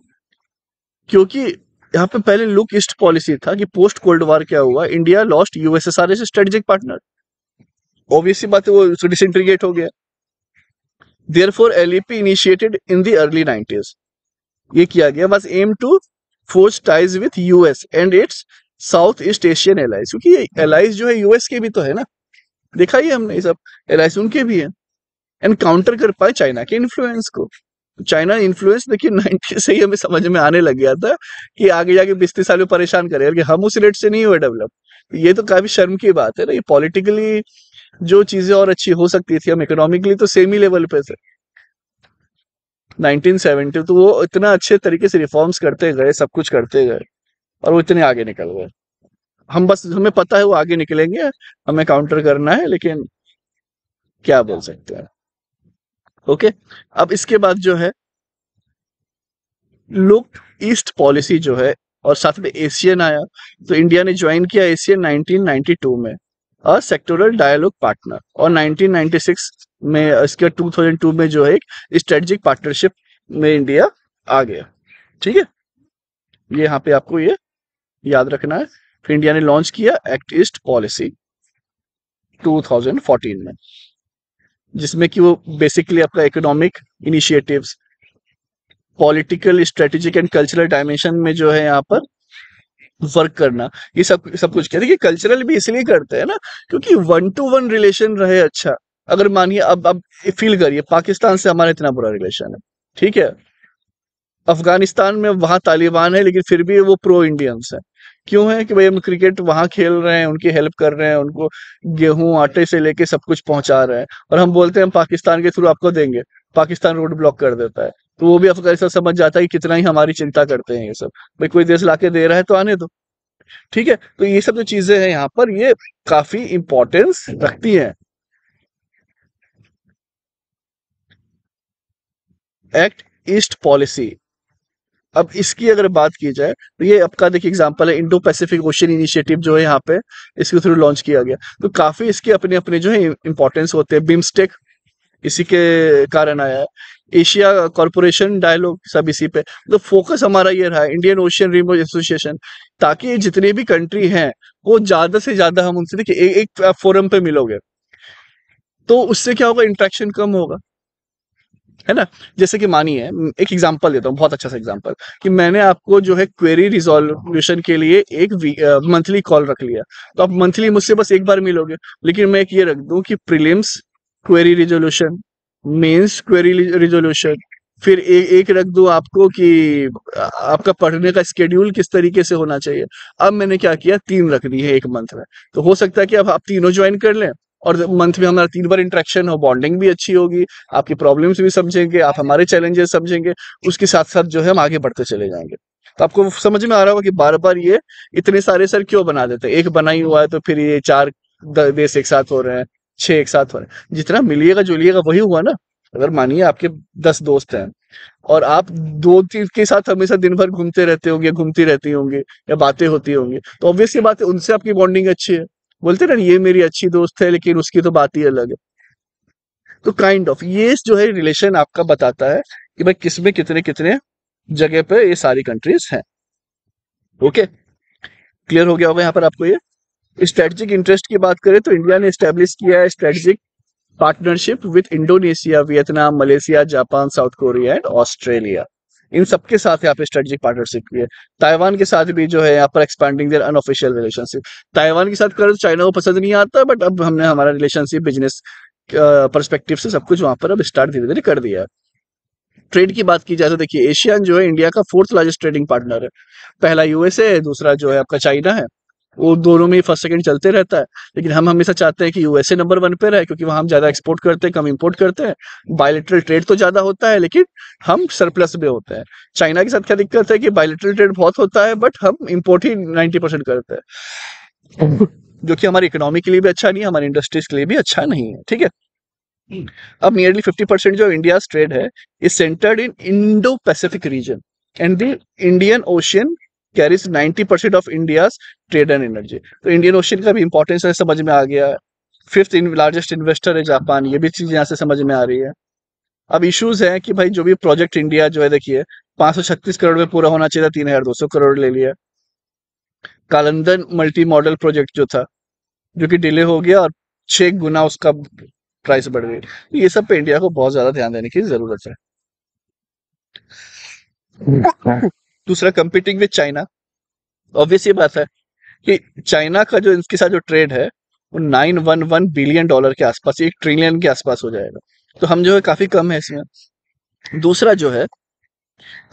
क्योंकि यहाँ पे पहले लुक ईस्ट पॉलिसी था कि पोस्ट कोल्ड वॉर क्या हुआ, India lost USSR as strategic partner, obvious सी बात है वो डिसइंटीग्रेट हो गया। Therefore LEP initiated in the early 90s, ये किया गया बस aim to force ties with US and its south east Asian allies, क्योंकि ये एलाइज जो है यूएस के भी तो है ना, देखा ही हमने ये सब एलाइज उनके भी है, एंड काउंटर कर पाए चाइना के इन्फ्लुएंस को। चाइना इन्फ्लुएंस देखिए 90 से ही हमें समझ में आने लग गया था कि आगे जाके 20-30 साल में परेशान करेगा कि हम उस रेट से नहीं हुए डेवलप। ये तो काफी शर्म की बात है ना, ये पॉलिटिकली जो चीजें और अच्छी हो सकती थी हम इकोनॉमिकली तो सेम ही लेवल पे थे 1970, तो वो इतना अच्छे तरीके से रिफॉर्म्स करते गए, सब कुछ करते गए और वो इतने आगे निकल गए। हम बस हमें पता है वो आगे निकलेंगे, हमें काउंटर करना है, लेकिन क्या बोल सकते हैं। ओके, अब इसके बाद जो है लुक ईस्ट पॉलिसी जो है और साथ में एशियन आया, तो इंडिया ने ज्वाइन किया एशियन 1992 में अ सेक्टोरल डायलॉग पार्टनर, और 1996 में इसके 2002 में जो है एक स्ट्रेटेजिक पार्टनरशिप में इंडिया आ गया। ठीक है, ये यहाँ पे आपको ये याद रखना है। फिर इंडिया ने लॉन्च किया एक्ट ईस्ट पॉलिसी 2014 में, जिसमें कि वो बेसिकली आपका economic initiatives, political, strategic and cultural dimension में जो है यहाँ पर वर्क करना, ये सब सब कुछ किया। देखिए कल्चरल भी इसलिए करते हैं ना क्योंकि 1-to-1 रिलेशन रहे अच्छा। अगर मानिए अब फील करिए पाकिस्तान से हमारा इतना बुरा रिलेशन है, ठीक है, अफगानिस्तान में वहां तालिबान है लेकिन फिर भी वो प्रो इंडियंस है। क्यों है कि भाई हम क्रिकेट वहां खेल रहे हैं, उनकी हेल्प कर रहे हैं, उनको गेहूं आटे से लेके सब कुछ पहुंचा रहे हैं, और हम बोलते हैं हम पाकिस्तान के थ्रू आपको देंगे, पाकिस्तान रोड ब्लॉक कर देता है, तो वो भी अफगानिस्तान समझ जाता है कि कितना ही हमारी चिंता करते हैं ये सब, भाई कोई देश लाके दे रहा है तो आने दो। ठीक है, तो ये सब जो चीजें हैं यहाँ पर ये काफी इंपॉर्टेंस रखती हैं। एक्ट ईस्ट पॉलिसी, अब इसकी अगर बात की जाए तो ये आपका देखिए एग्जांपल है इंडो पैसिफिक ओशियन इनिशिएटिव जो है यहाँ पे इसके थ्रू लॉन्च किया गया, तो काफी इसके अपने अपने जो है इंपॉर्टेंस होते हैं। बिम्स्टेक इसी के कारण आया है, एशिया कॉरपोरेशन डायलॉग सब इसी पे, तो फोकस हमारा ये रहा है इंडियन ओशियन रिमो एसोसिएशन, ताकि जितनी भी कंट्री हैं वो ज्यादा से ज्यादा हम उनसे देखिए एक फोरम पे मिलोगे तो उससे क्या होगा, इंटरेक्शन कम होगा, है ना। जैसे कि मानिए एक एग्जांपल देता हूँ, बहुत अच्छा सा एग्जांपल, कि मैंने आपको जो है क्वेरी रिजोल्यूशन के लिए एक मंथली कॉल रख लिया, तो आप मंथली मुझसे बस एक बार मिलोगे, लेकिन मैं एक ये रख दूं कि prelims query resolution, mains query resolution, फिर एक रख दूं आपको कि आपका पढ़ने का स्केड्यूल किस तरीके से होना चाहिए। अब मैंने क्या किया, 3 रख दी है एक मंथ में, तो हो सकता है कि अब आप तीनों ज्वाइन कर लें और मंथ में हमारा 3 बार इंटरेक्शन हो, बॉन्डिंग भी अच्छी होगी, आपकी प्रॉब्लम्स भी समझेंगे, आप हमारे चैलेंजेस समझेंगे, उसके साथ साथ जो है हम आगे बढ़ते चले जाएंगे। तो आपको समझ में आ रहा होगा कि बार बार ये इतने सारे सर क्यों बना देते हैं, एक बना ही हुआ है तो फिर ये 4 देश एक साथ हो रहे हैं, 6 एक साथ हो रहे हैं, जितना मिलिएगा जुलिएगा वही हुआ ना। अगर मानिए आपके 10 दोस्त हैं और आप 2-3 के साथ हमेशा दिन भर घूमते रहते होंगे, घूमती रहती होंगी या बातें होती होंगी, तो ऑब्वियस सी बात है उनसे आपकी बॉन्डिंग अच्छी है, बोलते ना ये मेरी अच्छी दोस्त है लेकिन उसकी तो बात ही अलग है। तो काइंड ऑफ ये जो है रिलेशन आपका बताता है कि भाई किसमें कितने कितने जगह पे ये सारी कंट्रीज हैं। ओके, क्लियर हो गया होगा यहाँ पर आपको ये। स्ट्रेटेजिक इंटरेस्ट की बात करें तो इंडिया ने स्टैब्लिश किया है strategic partnership with Indonesia, Vietnam, Malaysia, Japan, South Korea and Australia, इन सबके साथ यहाँ पे स्ट्रेटेजिक पार्टनरशिप की है। ताइवान के साथ भी जो है यहाँ पर expanding their unofficial relationship, Taiwan के साथ करें तो चाइना को पसंद नहीं आता, बट अब हमने हमारा रिलेशनशिप बिजनेस पर्सपेक्टिव से सब कुछ वहां पर अब स्टार्ट धीरे धीरे कर दिया है। ट्रेड की बात की जाए तो देखिए एशियन जो है इंडिया का 4th लार्जेस्ट ट्रेडिंग पार्टनर है, पहला यूएसए है, दूसरा जो है आपका चाइना है, वो दोनों में फर्स्ट सेकंड चलते रहता है, लेकिन हम हमेशा चाहते हैं कि यूएसए नंबर 1 पे रहे क्योंकि वहां हम ज्यादा एक्सपोर्ट करते हैं, कम इंपोर्ट करते हैं, बायलेटरल ट्रेड तो ज्यादा होता है लेकिन हम सरप्लस में होते हैं। चाइना के साथ क्या दिक्कत है कि बायलेटरल ट्रेड बहुत होता है बट हम इंपोर्ट ही 90% करते हैं। जो कि हमारी इकोनॉमी के लिए भी अच्छा नहीं है, हमारी इंडस्ट्रीज के लिए भी अच्छा नहीं है, ठीक है। अब नियरली 50% जो इंडिया ट्रेड है is centred in Indo Pacific region and the Indian ocean carries 90% of India's trade and energy. तो इंडियन ओशियन का भी इंपॉर्टेंस है, समझ में आ गया। फिफ्थ लार्जेस्ट इन्वेस्टर है जापान, ये भी चीज यहाँ से समझ में आ रही है। अब इश्यूज है कि भाई जो भी प्रोजेक्ट इंडिया जो है, देखिए 536 करोड़ में पूरा होना चाहिए था, 3200 करोड़ ले लिया। कालंदन मल्टी मॉडल प्रोजेक्ट जो था, जो कि डिले हो गया और 6 गुना उसका प्राइस बढ़ गई। तो ये सब पे इंडिया को बहुत ज्यादा ध्यान देने की जरूरत है। दूसरा, कंपीटिंग विद चाइना। ऑब्वियस ये बात है कि चाइना का जो इसके साथ जो ट्रेड है वो 911 बिलियन डॉलर के आसपास, 1 ट्रिलियन के आसपास हो जाएगा। तो हम जो है काफी कम है इसमें। दूसरा जो है,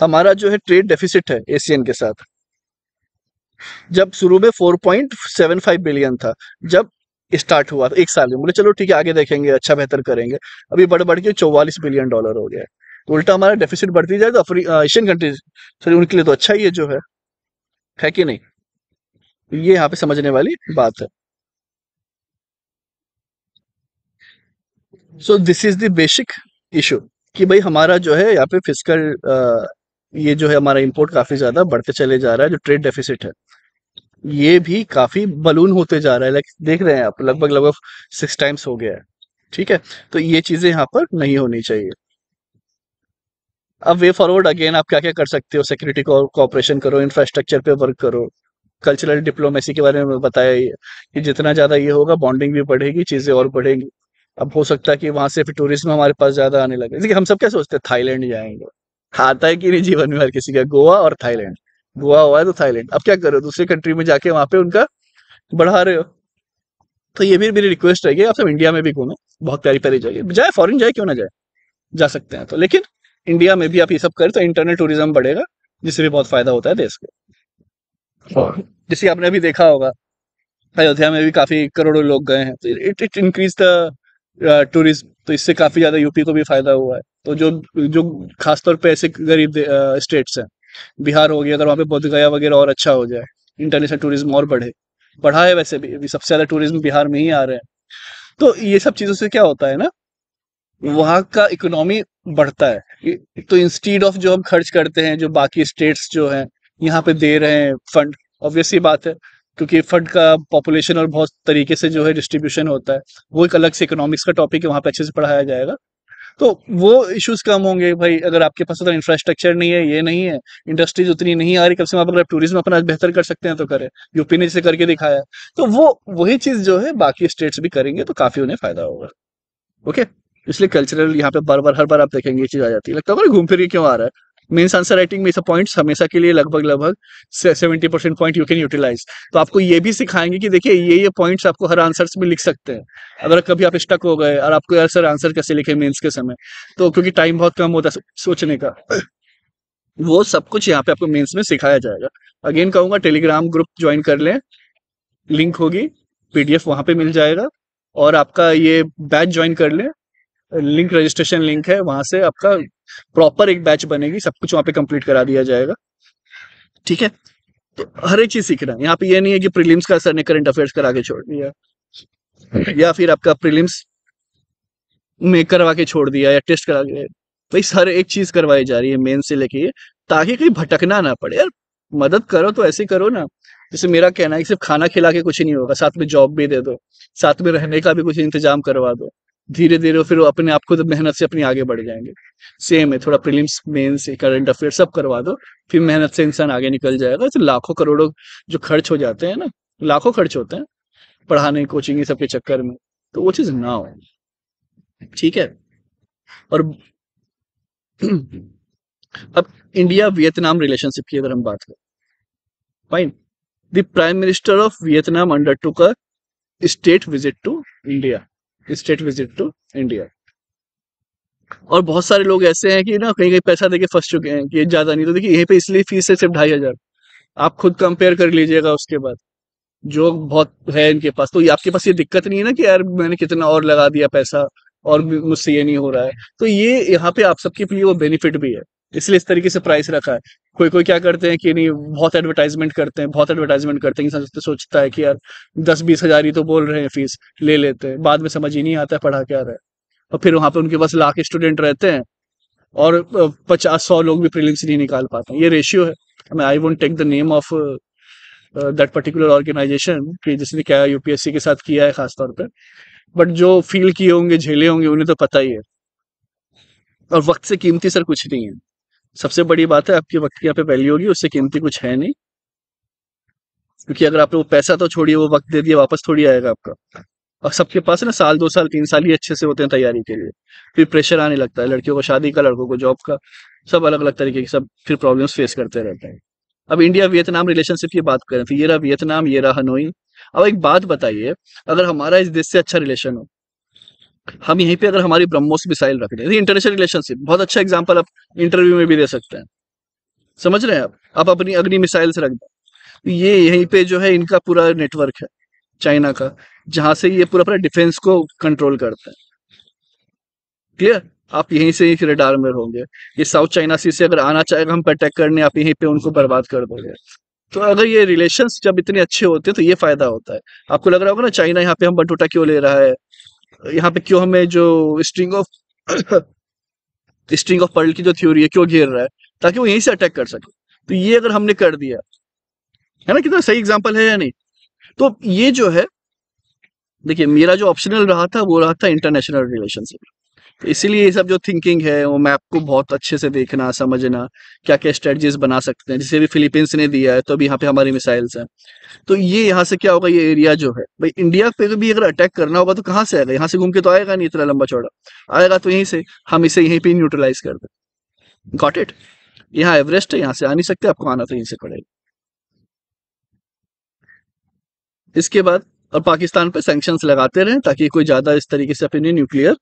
हमारा जो है ट्रेड डेफिसिट है एशियन के साथ। जब शुरू में 4.75 बिलियन था, जब स्टार्ट हुआ था, 1 साल में बोले चलो ठीक है आगे देखेंगे, अच्छा बेहतर करेंगे, अभी बढ़ बढ़ के 44 बिलियन डॉलर हो गया है। तो उल्टा हमारा डेफिसिट बढ़ती जाए, तो एशियन कंट्रीज सॉरी उनके लिए तो अच्छा ही है जो है कि नहीं। ये यहाँ पे समझने वाली बात है। So this is the basic issue कि भाई हमारा जो है यहाँ पे फिजिकल ये जो है हमारा इंपोर्ट काफी ज्यादा बढ़ते चले जा रहा है। जो ट्रेड डेफिसिट है ये भी काफी बलून होते जा रहा है, लाइक देख रहे हैं आप, लगभग लगभग 6 टाइम्स हो गया है, ठीक है। तो ये चीजें यहाँ पर नहीं होनी चाहिए। अब वे फॉरवर्ड अगेन आप क्या क्या कर सकते हो, सिक्योरिटी कोऑपरेशन करो, इंफ्रास्ट्रक्चर पे वर्क करो, कल्चरल डिप्लोमेसी के बारे में बताया ही है कि जितना ज्यादा ये होगा बॉन्डिंग भी बढ़ेगी, चीजें और बढ़ेंगी। अब हो सकता है कि वहां से फिर टूरिज्म हमारे पास ज्यादा आने लगे। देखिए हम सब क्या सोचते हैं, थाईलैंड जाएंगे, आता है कि नहीं जीवन में हर किसी का, गोवा और थाईलैंड। गोवा हुआ है तो थाईलैंड, अब क्या करो दूसरी कंट्री में जाके वहां पे उनका बढ़ा रहे हो। तो ये भी मेरी रिक्वेस्ट रहेगी, आप सब इंडिया में भी घूमें, बहुत प्यारी प्यारी जगह जाए, फॉरेन जाए क्यों ना जाए, जा सकते हैं तो, लेकिन इंडिया में भी आप ये सब करें तो इंटरनल टूरिज्म बढ़ेगा, जिससे भी बहुत फायदा होता है देश को। जैसे आपने अभी देखा होगा अयोध्या में भी काफी करोड़ों लोग गए हैं, तो it it increase the tourism, तो इससे काफी ज्यादा यूपी को भी फायदा हुआ है। तो जो जो खासतौर पे ऐसे गरीब स्टेट्स हैं, बिहार हो गया, अगर वहाँ पे बोध गया वगैरह और अच्छा हो जाए, इंटरनेशनल टूरिज्म और बढ़ा है वैसे भी, अभी सबसे ज्यादा टूरिज्म बिहार में ही आ रहे हैं। तो ये सब चीजों से क्या होता है ना, वहाँ का इकोनॉमी बढ़ता है। तो इंस्टीड ऑफ जो हम खर्च करते हैं, जो बाकी स्टेट्स जो हैं यहाँ पे दे रहे हैं फंड, ऑब्वियस सी बात है, क्योंकि फंड का पॉपुलेशन और बहुत तरीके से जो है डिस्ट्रीब्यूशन होता है, वो एक अलग से इकोनॉमिक्स का टॉपिक है, वहाँ पे अच्छे से पढ़ाया जाएगा। तो वो इश्यूज कम होंगे भाई, अगर आपके पास उतना इंफ्रास्ट्रक्चर नहीं है, ये नहीं है, इंडस्ट्रीज उतनी नहीं आ रही, कम से कम आप अगर टूरिज्म अपना बेहतर कर सकते हैं तो करें। यूपी ने जैसे करके दिखाया है, तो वो वही चीज जो है बाकी स्टेट्स भी करेंगे तो काफी उन्हें फायदा होगा। ओके, इसलिए कल्चरल यहाँ पे बार बार हर बार आप देखेंगे ये चीज आ जाती है, लगता है घूम फिर के क्यों आ रहा है। मेन्स आंसर राइटिंग में सब पॉइंट्स हमेशा के लिए लगभग लगभग 70% पॉइंट यू कैन यूटिलाइज। तो आपको ये भी सिखाएंगे कि देखिए ये पॉइंट्स आपको हर आंसर में लिख सकते हैं। अगर कभी आप स्टक हो गए और आपको यार सर आंसर कैसे लिखे मेंस के समय, तो क्योंकि टाइम बहुत कम होता है सोचने का, वो सब कुछ यहाँ पे आपको मेंस में सिखाया जाएगा। अगेन कहूंगा टेलीग्राम ग्रुप ज्वाइन कर लें, लिंक होगी, पीडीएफ वहां पे मिल जाएगा। और आपका ये बैच ज्वाइन कर लें, लिंक रजिस्ट्रेशन लिंक है, वहां से आपका प्रॉपर एक बैच बनेगी, सब कुछ वहां पे कंप्लीट करा दिया जाएगा, ठीक है। तो हर एक चीज सीखना है यहाँ पे, ये नहीं है कि प्रीलिम्स का सर ने करंट अफेयर्स करा के छोड़ दिया, या फिर आपका प्रीलिम्स में करवा के छोड़ दिया, या टेस्ट करा के। भाई हर एक चीज करवाई जा रही है मेन से लेके ये, ताकि कहीं भटकना ना पड़े यार। मदद करो तो ऐसे करो ना, जैसे मेरा कहना है कि सिर्फ खाना खिला के कुछ नहीं होगा, साथ में जॉब भी दे दो, साथ में रहने का भी कुछ इंतजाम करवा दो। धीरे धीरे फिर वो अपने आप खुद मेहनत से अपनी आगे बढ़ जाएंगे। सेम है, थोड़ा प्रीलिम्स मेंस करंट अफेयर सब करवा दो, फिर मेहनत से इंसान आगे निकल जाएगा। तो लाखों करोड़ों जो खर्च हो जाते हैं ना, लाखों खर्च होते हैं पढ़ाने कोचिंग ये सब के चक्कर में, तो वो चीज ना हो, ठीक है। और अब इंडिया वियतनाम रिलेशनशिप की अगर हम बात करें, fine, the prime minister of Vietnam undertook a state visit to India, state visit to India. और बहुत सारे लोग ऐसे हैं कि ना कहीं कहीं पैसा देके फंस चुके हैं कि ये ज्यादा नहीं, तो देखिए यहीं पे इसलिए फीस है सिर्फ 2,500। आप खुद कंपेयर कर लीजिएगा उसके बाद, जो बहुत है इनके पास, तो ये आपके पास ये दिक्कत नहीं है ना कि यार मैंने कितना और लगा दिया पैसा और मुझसे ये नहीं हो रहा है। तो ये यहाँ पे आप सबके लिए वो बेनिफिट भी है इसलिए इस तरीके से प्राइस रखा है। कोई कोई क्या करते हैं कि नहीं, बहुत एडवर्टाइजमेंट करते हैं, बहुत एडवर्टाइजमेंट करते हैं, इंसान सोचता है कि यार 10-20 हजार ही तो बोल रहे हैं फीस, ले लेते हैं, बाद में समझ ही नहीं आता है पढ़ा क्या रहे हैं। और फिर वहां पे उनके पास लाख स्टूडेंट रहते हैं और 50-100 लोग भी प्रीलिम्स नहीं निकाल पाते हैं। ये रेशियो है। I won't take the name of that particular organisation कि जिसने क्या यूपीएससी के साथ किया है खास तौर पे, बट जो फील किए होंगे, झेले होंगे, उन्हें तो पता ही है। और वक्त से कीमती सर कुछ नहीं है। सबसे बड़ी बात है, आपके वक्त की यहाँ पे वैल्यू होगी, उससे कीमती कुछ है नहीं। क्योंकि अगर आपने वो पैसा तो छोड़िए, वो वक्त दे दिया, वापस थोड़ी आएगा आपका। और सबके पास है ना, साल 2 साल 3 साल ही अच्छे से होते हैं तैयारी के लिए। फिर प्रेशर आने लगता है, लड़कियों को शादी का, लड़कों को जॉब का, सब अलग अलग तरीके की सब फिर प्रॉब्लम्स फेस करते रहते हैं। अब इंडिया वियतनाम रिलेशनशिप की बात करें तो ये रहा वियतनाम, ये रहा हनोई। अब एक बात बताइए, अगर हमारा इस देश से अच्छा रिलेशन हो, हम यहीं पे अगर हमारी ब्रह्मोस मिसाइल रख दें, इंटरनेशनल रिलेशनशिप बहुत अच्छा एग्जांपल आप इंटरव्यू में भी दे सकते हैं। समझ रहे हैं आप अपनी अग्नि मिसाइल से रख दें, तो ये यहीं पे जो है इनका पूरा नेटवर्क है चाइना का, जहां से ये पूरा पूरा डिफेंस को कंट्रोल करते हैं। क्लियर? आप यहीं से ही रडार में होंगे। ये साउथ चाइना सी से अगर आना चाहेगा हम पे अटैक करने, आप यहीं पे उनको बर्बाद कर दोगे। तो अगर ये रिलेशंस जब इतने अच्छे होते हैं तो ये फायदा होता है। आपको लग रहा होगा ना चाइना यहाँ पे हम बटूटा क्यों ले रहा है, यहाँ पे क्यों हमें जो string of string of pearl की जो थ्योरी है क्यों घेर रहा है, ताकि वो यहीं से अटैक कर सके। तो ये अगर हमने कर दिया है ना, कितना सही एग्जाम्पल है या नहीं? तो ये जो है, देखिए मेरा जो ऑप्शनल रहा था वो रहा था इंटरनेशनल रिलेशनशिप। तो इसीलिए ये सब जो थिंकिंग है वो मैप को बहुत अच्छे से देखना, समझना, क्या क्या स्ट्रेटजीज बना सकते हैं। जैसे भी फिलीपींस ने दिया है तो अभी यहाँ पे हमारी मिसाइल्स हैं। तो ये यहाँ से क्या होगा, ये एरिया जो है भाई इंडिया पे भी अगर अटैक करना होगा तो कहाँ से आएगा, यहाँ से घूम के तो आएगा नहीं, इतना लंबा चौड़ा आएगा तो यहीं से हम इसे यहीं पे न्यूट्रलाइज कर दें। Got it? यहाँ एवरेस्ट है, यहाँ से आ नहीं सकते, आपको आना तो यहीं से पड़ेगा। इसके बाद और पाकिस्तान पे सैंक्शंस लगाते रहें ताकि कोई ज्यादा इस तरीके से अपनी न्यूक्लियर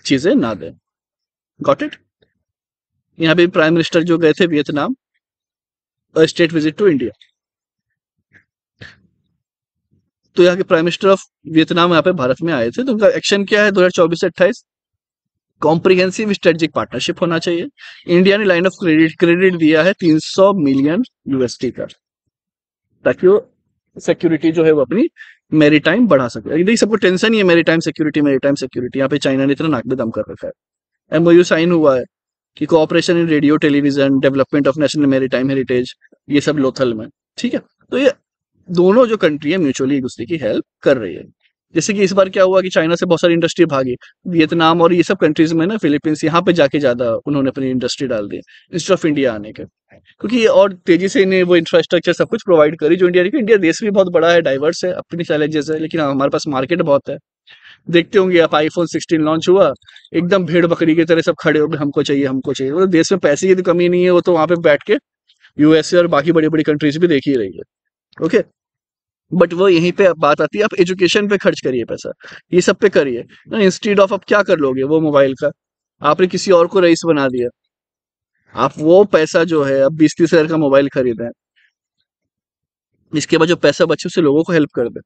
चीजें ना दे। Got it? यहाँ पे प्राइम मिनिस्टर जो गए थे Vietnam, state visit to India, तो यहाँ के प्राइम मिनिस्टर ऑफ वियतनाम यहाँ पे भारत में आए थे। तो उनका एक्शन क्या है 2024 से 28? कॉम्प्रिहेंसिव स्ट्रेटेजिक पार्टनरशिप होना चाहिए। इंडिया ने लाइन ऑफ क्रेडिट दिया है 300 मिलियन यूएसडी का, ताकि वो सिक्योरिटी जो है वो अपनी मेरीटाइम बढ़ा सके। यदि सबको टेंशन ही है मेरीटाइम सिक्योरिटी, मेरीटाइम सिक्योरिटी, यहाँ पे चाइना ने इतना नाक में दम कर रखा है। एमओयू साइन हुआ है कि cooperation in radio television, development of national maritime heritage, ये सब लोथल में। ठीक है, तो ये दोनों जो कंट्री है म्यूचुअली एक दूसरे की हेल्प कर रही है। जैसे कि इस बार क्या हुआ कि चाइना से बहुत सारी इंडस्ट्री भागी, वियतनाम और ये सब कंट्रीज में ना, फिलीपींस, यहाँ पे जाके ज्यादा उन्होंने अपनी इंडस्ट्री डाल दी इंस्टेड ऑफ इंडिया आने के। क्योंकि ये और तेजी से इन्हें वो इंफ्रास्ट्रक्चर सब कुछ प्रोवाइड करी जो इंडिया की। इंडिया देश भी बहुत बड़ा है, डाइवर्स है, अपनी चैलेंजेस है, लेकिन हाँ, हमारे पास मार्केट बहुत है। देखते होंगे आप, आईफोन 16 लॉन्च हुआ, एकदम भेड़ बकरी की तरह सब खड़े हो गए, हमको चाहिए हमको चाहिए। वो देश में पैसे की तो कमी नहीं है, वो तो वहां पे बैठ के यूएसए और बाकी बड़ी बड़ी कंट्रीज भी देख ही रही है। ओके, बट वो यहीं पे बात आती है, आप एजुकेशन पे खर्च करिए पैसा, ये सब पे करिए। इंस्टीड ऑफ आप क्या कर लोगे, वो मोबाइल का आपने किसी और को रईस बना दिया। आप वो पैसा जो है, अब 20-30 हजार का मोबाइल खरीदे, इसके बाद जो पैसा बचे उससे लोगों को हेल्प कर दे।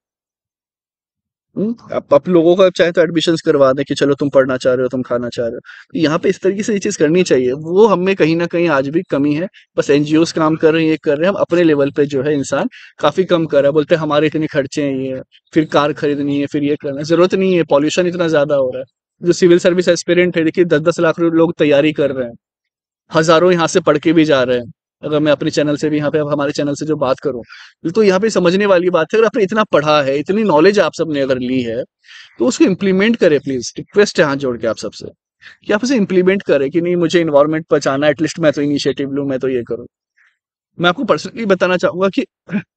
आप लोगों का चाहे तो एडमिशन्स करवा दें कि चलो तुम पढ़ना चाह रहे हो, तुम खाना चाह रहे हो। तो यहाँ पे इस तरीके से ये चीज करनी चाहिए, वो हमें कहीं ना कहीं आज भी कमी है। बस एनजीओ काम कर रहे हैं, ये कर रहे हैं, हम अपने लेवल पे जो है इंसान काफी कम कर रहा है। बोलते हैं हमारे इतने खर्चे हैं, ये फिर कार खरीदनी है, फिर ये करना है, जरूरत नहीं है, पॉल्यूशन इतना ज्यादा हो रहा है। जो सिविल सर्विस एस्पिरेंट है, देखिए 10-10 लाख लोग तैयारी कर रहे हैं, हजारों यहाँ से पढ़ के भी जा रहे हैं। अगर मैं अपने चैनल से भी यहाँ पे, अब हमारे चैनल से जो बात करूं, तो यहाँ पे समझने वाली बात है, अगर आपने इतना पढ़ा है, इतनी नॉलेज आप सबने अगर ली है, तो उसको इम्प्लीमेंट करें प्लीज। रिक्वेस्ट है हाथ जोड़ के आप सबसे कि आप उसे इम्प्लीमेंट करें कि नहीं, मुझे इन्वायरमेंट बचाना है, एटलीस्ट मैं तो इनिशिएटिव लूं, मैं तो ये करूं। मैं आपको पर्सनली बताना चाहूंगा कि